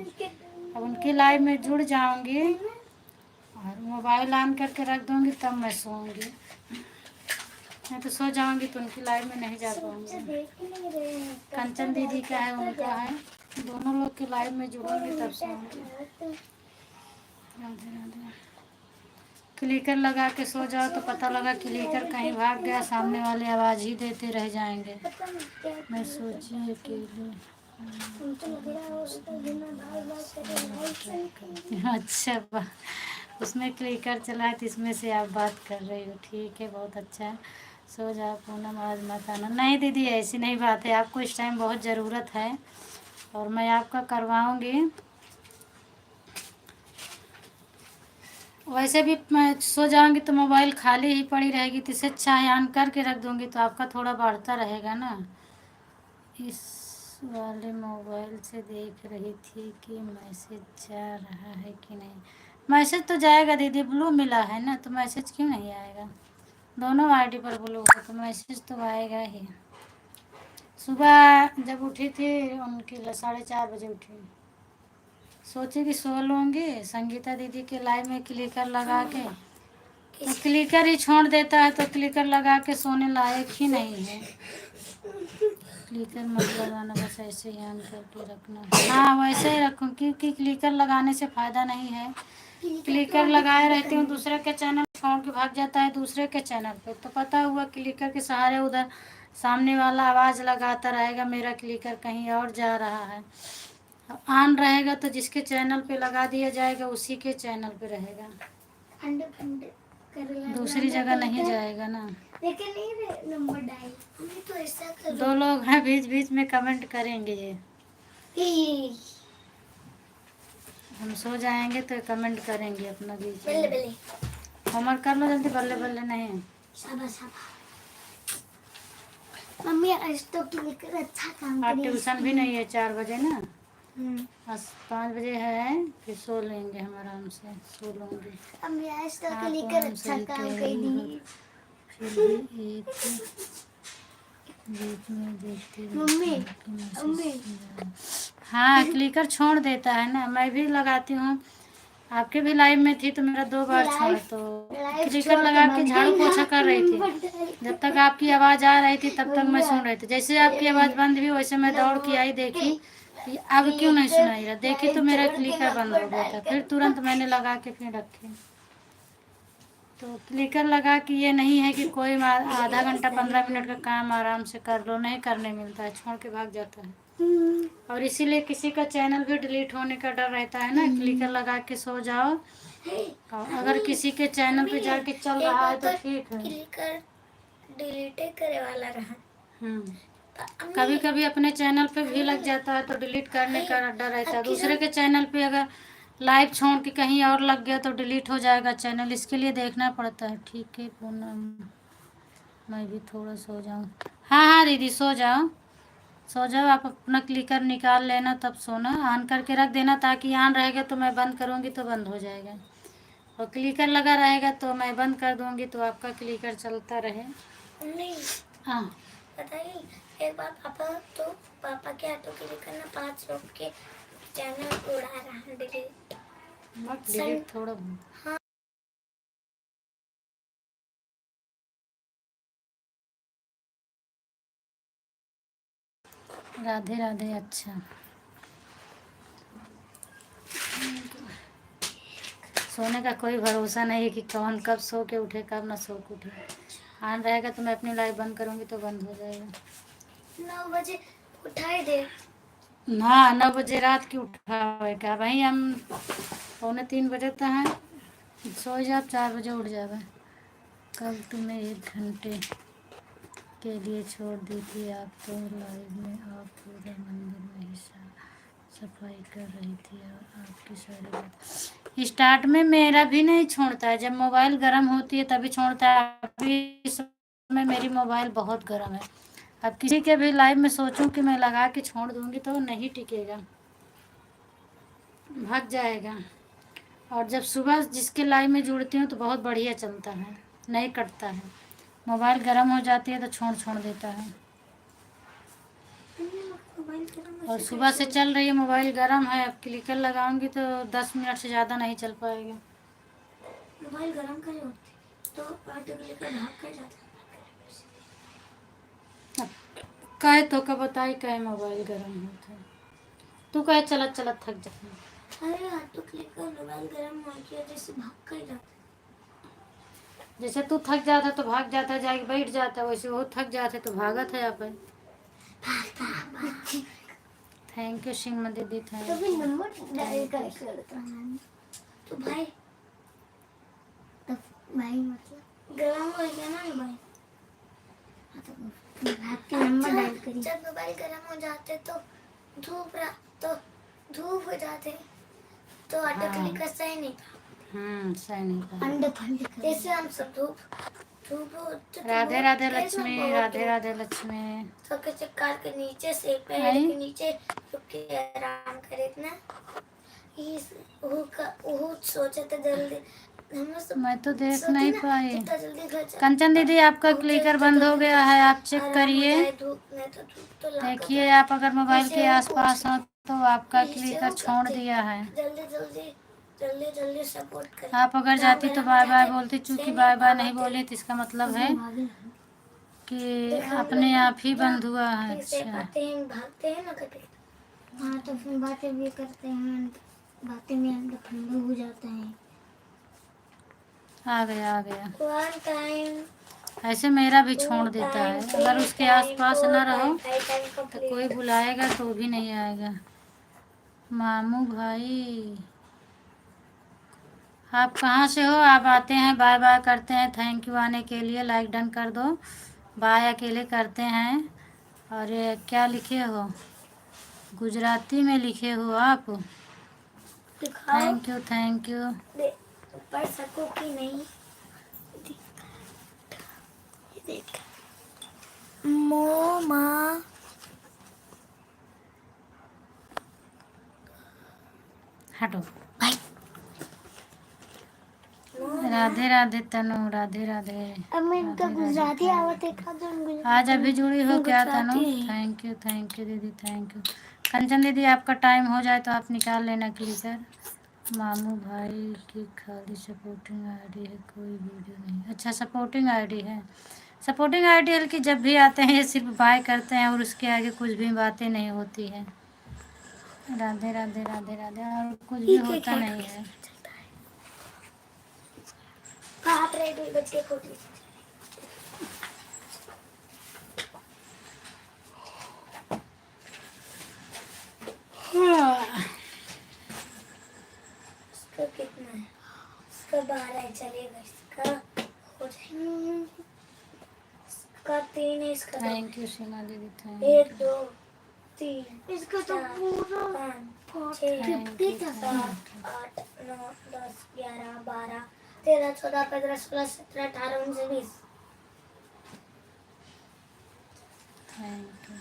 अब उनकी लाइव में जुड़ जाऊंगी और मोबाइल ऑन करके रख दूंगी, तब मैं सोऊंगी। मैं तो सो जाऊंगी तो उनकी लाइव में नहीं जा पाऊंगी। कंचन दीदी का है, उनका है, दोनों लोग की लाइव में जुड़ूंगी तब सोऊंगी। राधे राधे। क्लिकर लगा के सो जाओ तो पता लगा क्लिकर कहीं भाग गया, सामने वाले आवाज़ ही देते रह जाएंगे। मैं सोची अकेले। अच्छा उसमें क्लिकर चला है तो इसमें से आप बात कर रही हो, ठीक है, बहुत अच्छा है। सो जाओ पूनम, आज मत आना। नहीं दीदी ऐसी नहीं बात है, आपको इस टाइम बहुत ज़रूरत है और मैं आपका करवाऊंगी। वैसे भी मैं सो जाऊंगी तो मोबाइल खाली ही पड़ी रहेगी, तो इससे अच्छा है ऑन करके रख दूंगी तो आपका थोड़ा बढ़ता रहेगा ना। इस वाले मोबाइल से देख रही थी कि मैसेज जा रहा है कि नहीं। मैसेज तो जाएगा दीदी, ब्लू मिला है ना, तो मैसेज क्यों नहीं आएगा? दोनों आईडी पर ब्लू है तो मैसेज तो आएगा ही। सुबह जब उठी थी उनकी 4:30 बजे उठी, सोची कि सो लूँगी, संगीता दीदी के लाइव में क्लिकर लगा के, तो क्लिकर ही छोड़ देता है, तो क्लिकर लगा के सोने लायक ही नहीं है। क्लिकर मत लगाना, बस ऐसे ही ऑन करके रखना। हाँ वैसे ही रखूँ, क्योंकि क्लिकर लगाने से फ़ायदा नहीं है। क्लिकर लगाए रहती हूँ, दूसरे के चैनल छोड़ के भाग जाता है दूसरे के चैनल पे, तो पता हुआ क्लिकर के सहारे उधर सामने वाला आवाज़ लगाता रहेगा, मेरा क्लिकर कहीं और जा रहा है। ऑन रहेगा तो जिसके चैनल पे लगा दिया जाएगा उसी के चैनल पे रहेगा, दूसरी जगह नहीं जाएगा ना। लेकिन नहीं नंबर डायल तो ऐसा करो। 2 लोग हैं बीच बीच में कमेंट करेंगे ये, हम सो जाएंगे तो कमेंट करेंगे अपना बीच बल्ले में। बल्ले होमवर्क कर लो जल्दी, बल्ले बल्ले नहीं। शाबाश शाबाश। मम्मी आज तो क्लिकर अच्छा काम आज करी। ट्यूशन भी नहीं है 4 बजे ना, बस 5 बजे है, फिर सो लेंगे हम आराम से, सो लूँगी। मम्मी आज तो क्लिकर अच्छा काम करी। फिर भी एक बीच में देखती मम्मी मम्मी हाँ क्लिकर छोड़ देता है ना, मैं भी लगाती हूँ, आपके भी लाइव में थी तो मेरा 2 बार छोड़ा, तो क्लिकर लगा के झाड़ू पोछा कर रही थी, जब तक आपकी आवाज़ आ रही थी तब तक मैं सुन रही थी। जैसे आपकी आवाज़ बंद हुई वैसे मैं दौड़ के आई, देखी कि अब क्यों नहीं सुनाई रहा, देखी तो मेरा क्लिकर बंद हो गया था, फिर तुरंत मैंने लगा के फिर रखे। तो क्लिकर लगा कि ये नहीं है कि कोई आधा घंटा 15 मिनट का काम आराम से कर लो, नहीं करने मिलता है, छोड़ के भाग जाता है। और इसीलिए किसी का चैनल भी डिलीट होने का डर रहता है ना, क्लिकर लगा के सो जाओ, और अगर किसी के चैनल पे जाके चल रहा है तो ठीक है। क्लिकर डिलीट करे वाला रहा। कभी कभी अपने चैनल पे भी लग जाता है तो डिलीट करने का डर रहता है, दूसरे के चैनल पे अगर लाइव छोड़ के कहीं और लग गया तो डिलीट हो जाएगा चैनल, इसके लिए देखना पड़ता है। ठीक है पूनम, मैं भी थोड़ा सो जाऊँ। हाँ दीदी सो जाओ, सो जाओ, आप अपना क्लिकर निकाल लेना तब सोना, ऑन करके रख देना, ताकि ऑन रहेगा तो मैं बंद करूँगी तो बंद हो जाएगा, और क्लिकर लगा रहेगा तो मैं बंद कर दूँगी तो आपका क्लिकर चलता रहे। नहीं हाँ बताइए, एक बार पापा के हाथों के लिए करना 5 लोग के चैनल उड़ा रहा है डिलीट थोड़ा। हाँ राधे राधे। अच्छा सोने का कोई भरोसा नहीं है कि कौन कब सो के उठे कब ना सो के उठे, ऑन रहेगा तो मैं अपनी लाइव बंद करूँगी तो बंद हो जाएगा। 9 बजे उठाई दे। हाँ 9 बजे रात की उठावे का भाई हम 2:45 बजे तक हैं सो जाब 4 बजे उठ जावे। कल तुम्हें 1 घंटे के लिए छोड़ दी थी आप तो लाइव में आप पूरा मंदिर में हिस्सा सफाई कर रही थी और आपकी सारी बात स्टार्ट में मेरा भी नहीं छोड़ता है, जब मोबाइल गर्म होती है तभी छोड़ता है। अभी इस समय मेरी मोबाइल बहुत गर्म है। अब किसी के भी लाइव में सोचूं कि मैं लगा के छोड़ दूंगी तो नहीं टिकेगा, भाग जाएगा। और जब सुबह जिसके लाइव में जुड़ती हूँ तो बहुत बढ़िया चलता है, नहीं कटता है। मोबाइल गर्म हो जाती है तो छोड़ छोड़ देता है। मोबाइल गर्म और ऐसे सुबह से कैसे चल रही है, मोबाइल गर्म है, अब क्लिकर लगाऊंगी तो 10 मिनट से ज़्यादा नहीं चल पाएगा। मोबाइल गर्म करे होते तो ऑटोमेटिक भाग कर जाता। कहे तो का बताई कहे मोबाइल गर्म होता है, तू कहे चलत चलत थक जाती है। अरे ऑटो क्लिक कर मोबाइल गर्म हो गया जैसे भाग कर जाता। जैसे तू थक जाता तो भाग जाता, जाके बैठ जाता, वैसे वो थक जाते तो भागत है यहाँ पे। थैंक यू सिंह दीदी, थैंक तभी यू। नंबर डायल करता है तो भाई, तब भाई मतलब गर्म हो गया ना मोबाइल, तो नंबर डायल करिए। जब मोबाइल गर्म हो जाते तो धूप हो जाते तो ऑटो क्लिक का सही नहीं था। सही नहीं था। अंडे फंडे जैसे हम सब धूप धूप होते तो राधे बहुत राधे तेज लक्ष्मी, बहुत राधे धूप। राधे लक्ष्मी। सबके कार के नीचे से पेड़ नहीं? के नीचे रुक के आराम करे ना। वो सोचा था जल्दी हम लोग सब मैं तो देख सोचे नहीं ना पाई। जितना जल्दी घर जा कंचन दीदी आपका क्लिकर बंद हो गया है, आप चेक आराम हो करिए। जाए, धूप नहीं तो धूप तो लागत देखिए है। आप अगर मोबाइल इसे के वो आसपास हो तो आपका इसे क्लिकर वो छोड़ करते, दिया है। जल्दी जल्दी जल्दी जल्दी सपोर्ट करे। आप अगर काम जाती तो गरम हो बाय बाय जाते बोलती, से चूंकि नहीं बाय बाय नहीं भागते बोली तो इसका मतलब है कि तो हम अपने लोग आप ही ना बंद हुआ है। फिर से अच्छा भागते हैं ना कभी। हाँ तो फिर बातें भी करते हैं, बातें में हम लोग ठंडे हो जाते हैं। आ गया आ गया। वन टाइम ऐसे मेरा भी छोड़ देता है, अगर उसके आसपास ना रहो तो कोई बुलाएगा तो भी नहीं आएगा। मामू भाई आप कहाँ से हो? आप आते हैं बाय बाय करते हैं, थैंक यू आने के लिए, लाइक डन कर दो। बाय अकेले करते हैं। और ये क्या लिखे हो? गुजराती में लिखे हो आप। Thank you thank you. पढ़ सको कि नहीं देख। मोमा हटो। भाई राधे राधे तनु, राधे राधे। अब मैं इनका गुजराती आवत है का आज अभी जुड़ी हो क्या तनु? थैंक यू दीदी, थैंक यू। कंचन दीदी आपका टाइम हो जाए तो आप निकाल लेना क्लिकर। मामू भाई की खाली सपोर्टिंग आईडी है, कोई वीडियो नहीं। अच्छा सपोर्टिंग आईडी है। सपोर्टिंग आईडी हल्की जब भी आते हैं ये सिर्फ बाय करते हैं और उसके आगे कुछ भी बातें नहीं होती है। राधे राधे राधे राधे, और कुछ भी होता नहीं है। कहाँ पर एक बच्चे खोटी इसका कितना है? इसका 12 है, चलेगा। इसका हो जाएगा। इसका 3 है, इसका थैंक यू सीमा दीदी, थैंक 1 2 3 इसका तो पूरा 5 6 7 8 9 10 11 12 13 14 15 16 17 18 19 20। Thank you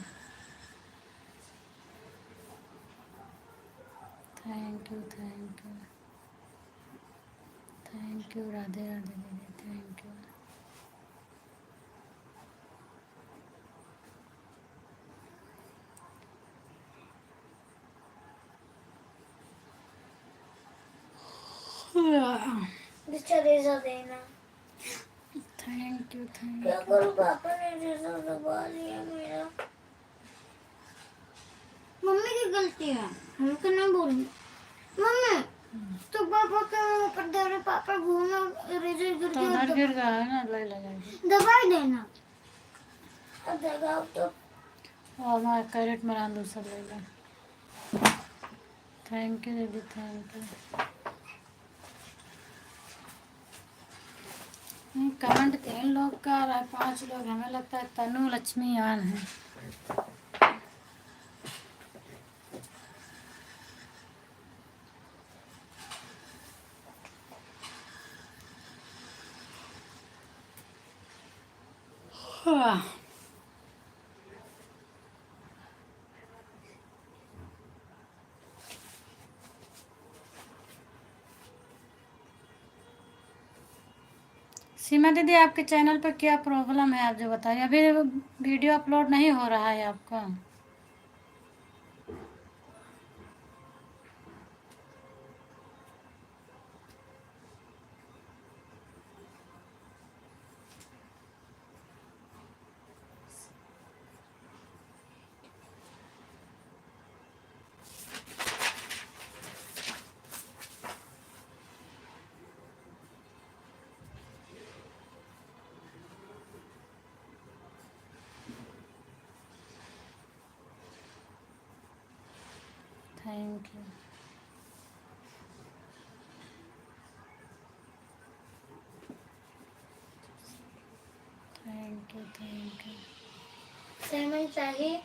thank you thank you thank you Radhe Radhe दीदी, थैंक यू। अच्छा रेजर देना। थैंक यू क्या करूँ, पापा ने रेजर दबा लिया मेरा। मम्मी की गलती है, हमको नहीं बोलेंगे। मम्मी तो पापा के ऊपर दे रहे, पापा घूमना रेजर गिर तो गया, उधर गिर गया है ना, ले लगा दबाई देना। अब दबाओ तो और मैं कैरेट में रांधू सब ले ला। थैंक यू दीदी, थैंक यू। कमेंट 3 लोग का आ रहा है, 5 लोग, हमें लगता है तनु लक्ष्मी आन है। हाँ। सीमा दीदी, आपके चैनल पर क्या प्रॉब्लम है, आप जो बताइए। अभी वीडियो अपलोड नहीं हो रहा है आपका? Thank you. Thank you, thank you, सामान चाहिए,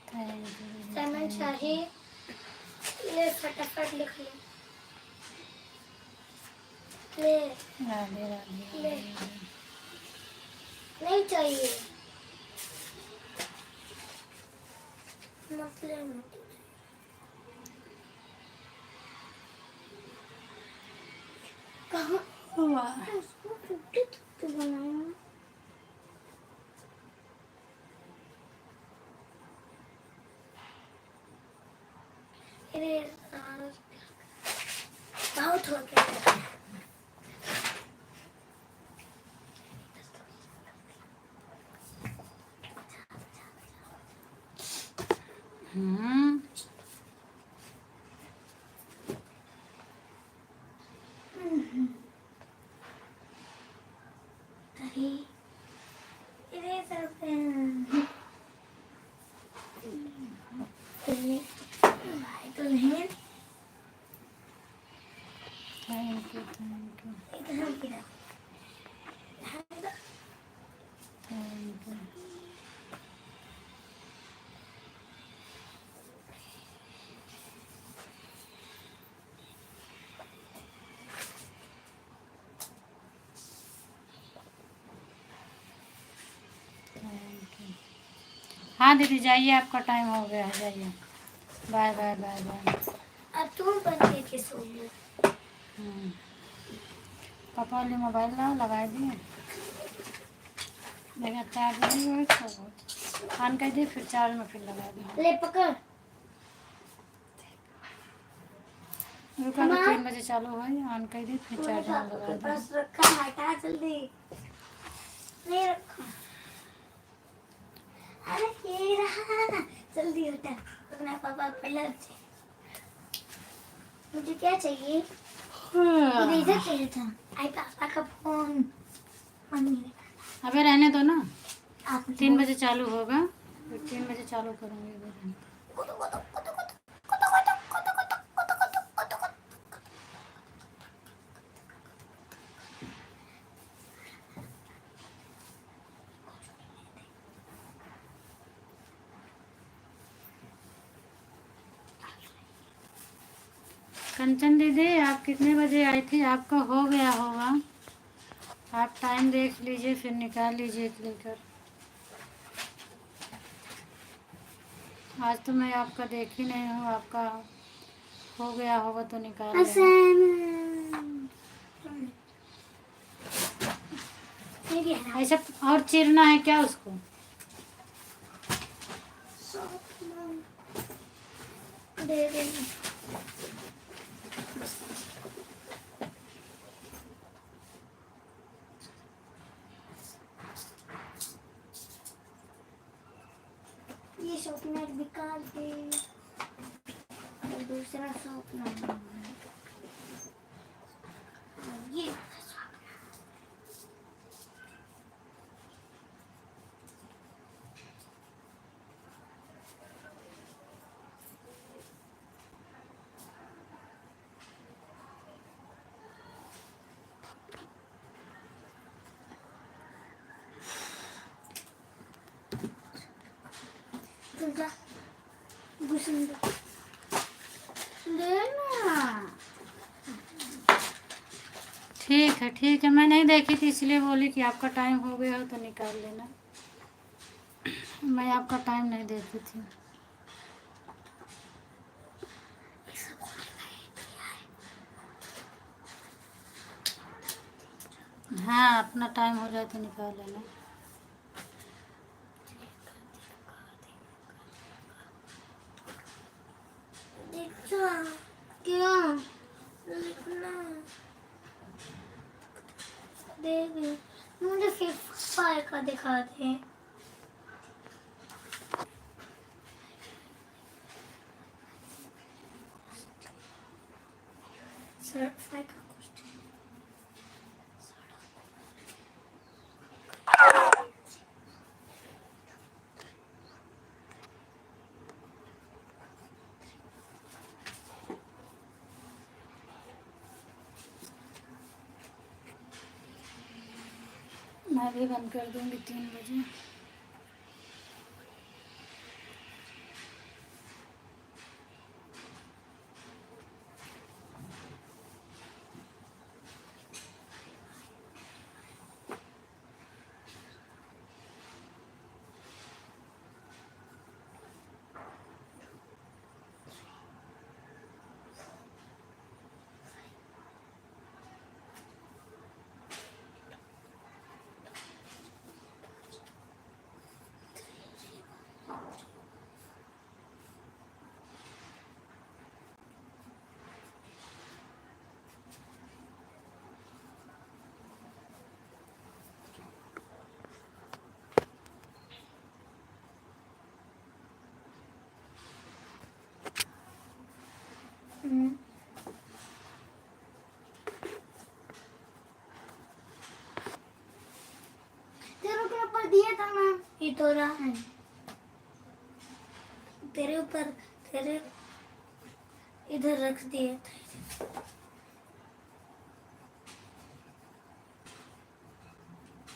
थैंक यू। सामान चाहिए, ले फटाफट लिख ले, ले राधे राधे। ले, नहीं चाहिए मत ले मत। कहाँ इसको 50 तक तो बनाया। अरे बहुत हो गया। हम्म। अरे इधर सब भाई तो नहीं थैंक यू, थैंक यू, इधर गिरा। Thank you. हाँ दीदी जाइए, आपका टाइम हो गया है, जाइए। Bye bye bye bye. अब तुम बन के सो लो। पापा वाले मोबाइल लगा दिए, देखा चार्ज नहीं हुआ तो ऑन कर दिए, फिर चार्ज में फिर लगा दिए। ले पकड़। रुका तो 3 बजे चालू हो, ऑन कर दिए, फिर चार्ज में लगा दिए। बस रखा, हटा जल्दी। नहीं रखा। अरे ये रहा, जल्दी हटा। अपना पापा पहले से। मुझे क्या चाहिए? मुझे इधर चाहिए था। आई पापा का फोन। मम्मी ने। अबे रहने दो ना, आप 3 बजे चालू होगा, फिर 3 बजे चालू करूँगी। अबे रहने दो। कंचन दीदी, आप कितने बजे आई थी? आपका हो गया होगा, आप टाइम देख लीजिए, फिर निकाल लीजिए लेकर। आज तो मैं आपका देख ही नहीं हूँ, आपका हो गया होगा तो निकाल लेना। ऐसा और चीरना है क्या उसको? दे दे। ये शॉर्पनर निकाल दे, दूसरा शॉर्पनर ये तू जा घुसन दे ना। ठीक है, मैं नहीं देखी थी इसलिए बोली कि आपका टाइम हो गया हो तो निकाल लेना। मैं आपका टाइम नहीं देखी थी। हाँ, अपना टाइम हो जाए तो निकाल लेना। दीक्षा क्या लिखना देख मुझे फिफ्थ फाइव का दिखा दे। सर फाइव का क्वेश्चन मैं भी बंद कर दूँगी 3 बजे। तेरे के ऊपर दिया था मैं ये तो रहा है तेरे ऊपर तेरे इधर रख दिया था।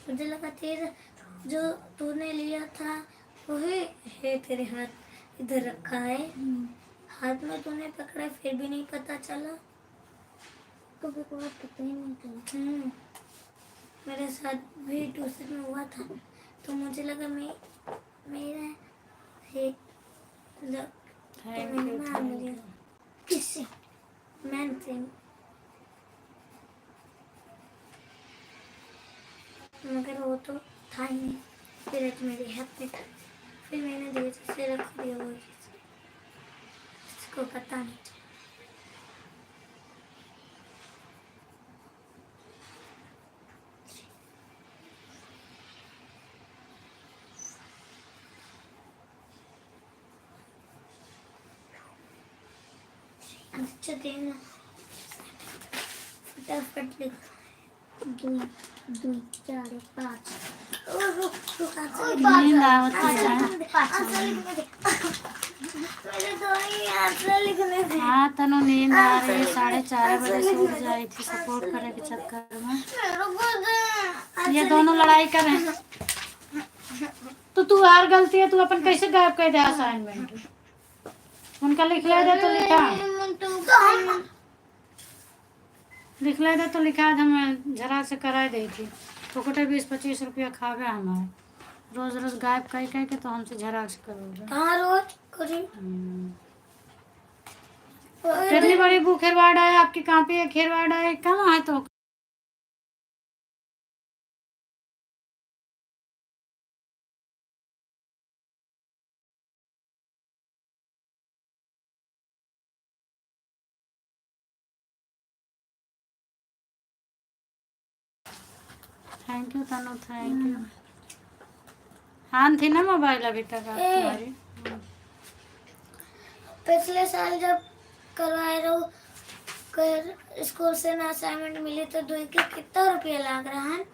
मुझे लगा तेरा जो तूने लिया था वही है तेरे हाथ इधर रखा है। हाथ में तूने पकड़ा फिर भी नहीं पता चला। कभी को पता ही नहीं चला। मेरे साथ भी ट्यूशन में हुआ था तो मुझे लगा मेरा है थैंक यू। किससे मैन से मगर वो तो था ही नहीं। फिर तो मेरे हाथ में था फिर मैंने धीरे से रख दिया वो इसको पता नहीं चला। अच्छा देना फटाफट लिख 2 2 4 5 नींद आवती है। हाँ, तनु नींद आ रही है। 4:30 बजे से उठ जाई थी सपोर्ट करे के चक्कर में। ये दोनों लड़ाई कर रहे हैं। तो तू हार गलती है, तू अपन कैसे गायब कर दे असाइनमेंट? उनका लिख ले दे तो लिखा हम झरा से कराए दी थी। फोकटे 20-25 रुपया खावे हमारे। रोज रोज गायब कह के तो हमसे झरा से करोगे। कहाँ रोज करी कितनी बड़ी बुक खेरवाड़ा है आपकी कॉपी है खेरवाड़ा है कहाँ है तो thank you Tanu thank you. हाँ थी ना मोबाइल अभी तक आपकी। पिछले साल जब करवाए रहो कर स्कूल से ना असाइनमेंट मिली तो दो के कितना रुपया लग रहा है।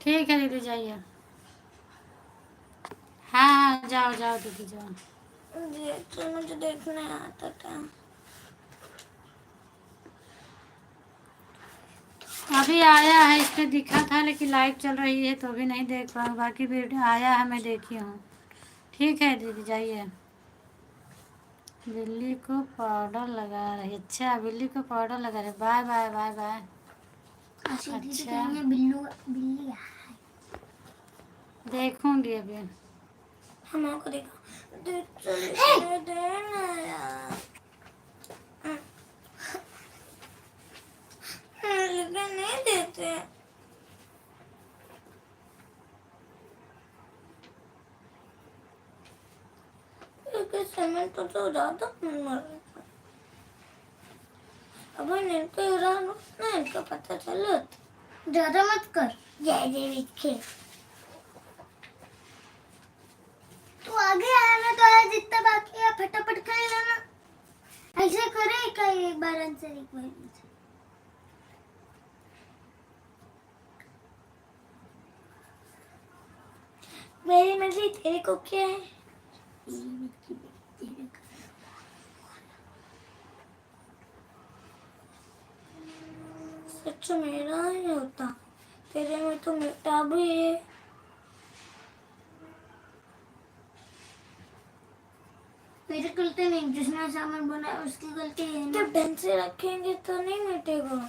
ठीक है दीदी जाइए। हाँ जाओ जाओ दीदी जाओ। ये तो मुझे देखने आता था। अभी आया है इस पे दिखा था लेकिन लाइव चल रही है तो अभी नहीं देख पाऊँ। बाकी वीडियो आया है मैं देखी हूँ। ठीक है दीदी, जाइए। बिल्ली को पाउडर लगा रही, अच्छा बिल्ली को पाउडर लगा रही। Bye bye bye bye. Ashi दीदी अच्छा। कहेंगे बिल्लू बिल्ली है। देखूंगी अभी। हमको देखो दे देना यार। लेकिन नहीं देते। समय तो ज्यादा अब इनको ना इनका पता चलो। ज्यादा मत कर। जय जय लिखे तू आगे आना तो है, जितना बाकी है फटाफट कर लेना। ऐसे करे का एक बार आंसर एक बार आंसर। मेरी मर्जी तेरे को क्या है। सच मेरा ही होता, तेरे में तो मेरा भी है। मेरी गलती नहीं, जिसने सामान बनाया उसकी गलती है ना। जब ढंग से रखेंगे तो नहीं मिटेगा।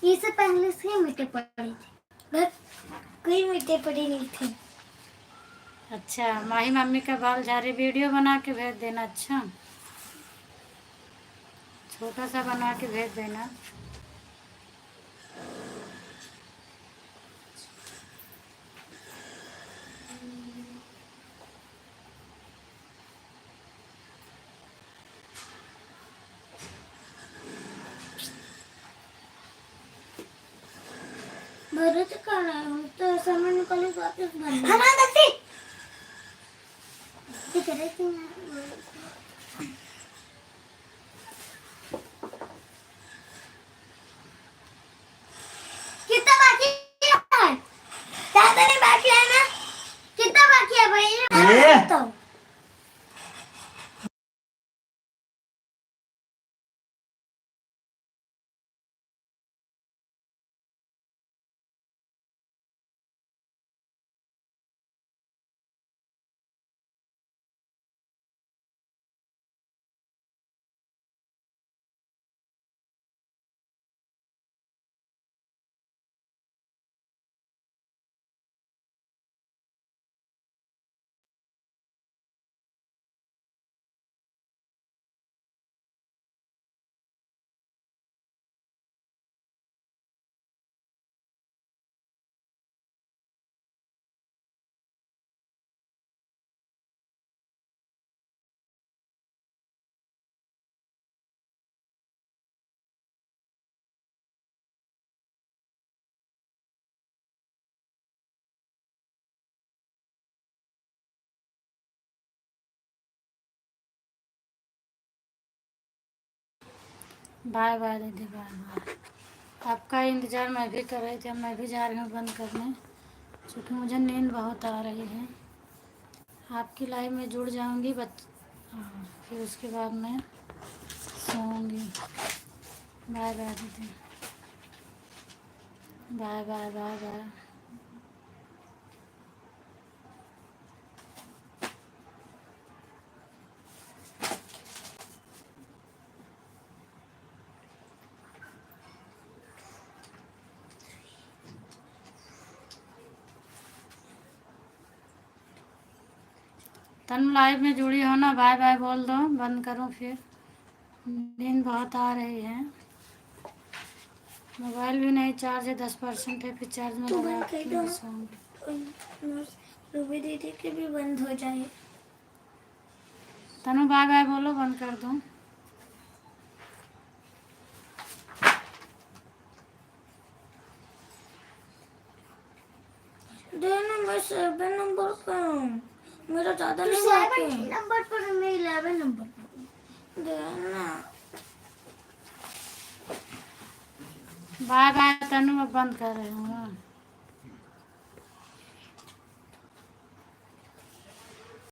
ये सब पहले से ही मिटे पड़े थे, बस कोई मिटे पड़े नहीं थे। अच्छा माही मम्मी का बाल झाड़ी वीडियो बना के भेज देना। अच्छा छोटा सा बना के भेज देना। भरत का रहा तो सामान निकाले वापस भर। हमारा दस्ती ठीक है देखते हैं। कितना बाकी है? ज्यादा नहीं बाकी है ना? कितना बाकी है भाई? तो बाय बाय दीदी, बाय बाय। आपका इंतज़ार मैं भी कर रही थी, अब मैं भी जा रही हूँ बंद करने, क्योंकि मुझे नींद बहुत आ रही है। आपकी लाइव में जुड़ जाऊंगी फिर उसके बाद मैं सोऊंगी। बाय बाय दीदी, बाय बाय बाय बाय। तनु लाइव में जुड़ी हो ना, बाय बाय बोल दो, बंद करूँ फिर। नींद बहुत आ रही है, मोबाइल भी नहीं चार्ज है, 10% है, फिर चार्ज में लगा के मैं सोऊंगी। रूबी दीदी के भी बंद हो जाए। तनु बाय बाय बोलो, बंद कर दूँ। देना मैं 7 नंबर पे हूँ, मेरा ज्यादा नहीं बाकी है। 7 नंबर पर मैं 11 नंबर पर देना। बाय बाय तनु, अब बंद कर रही हूँ।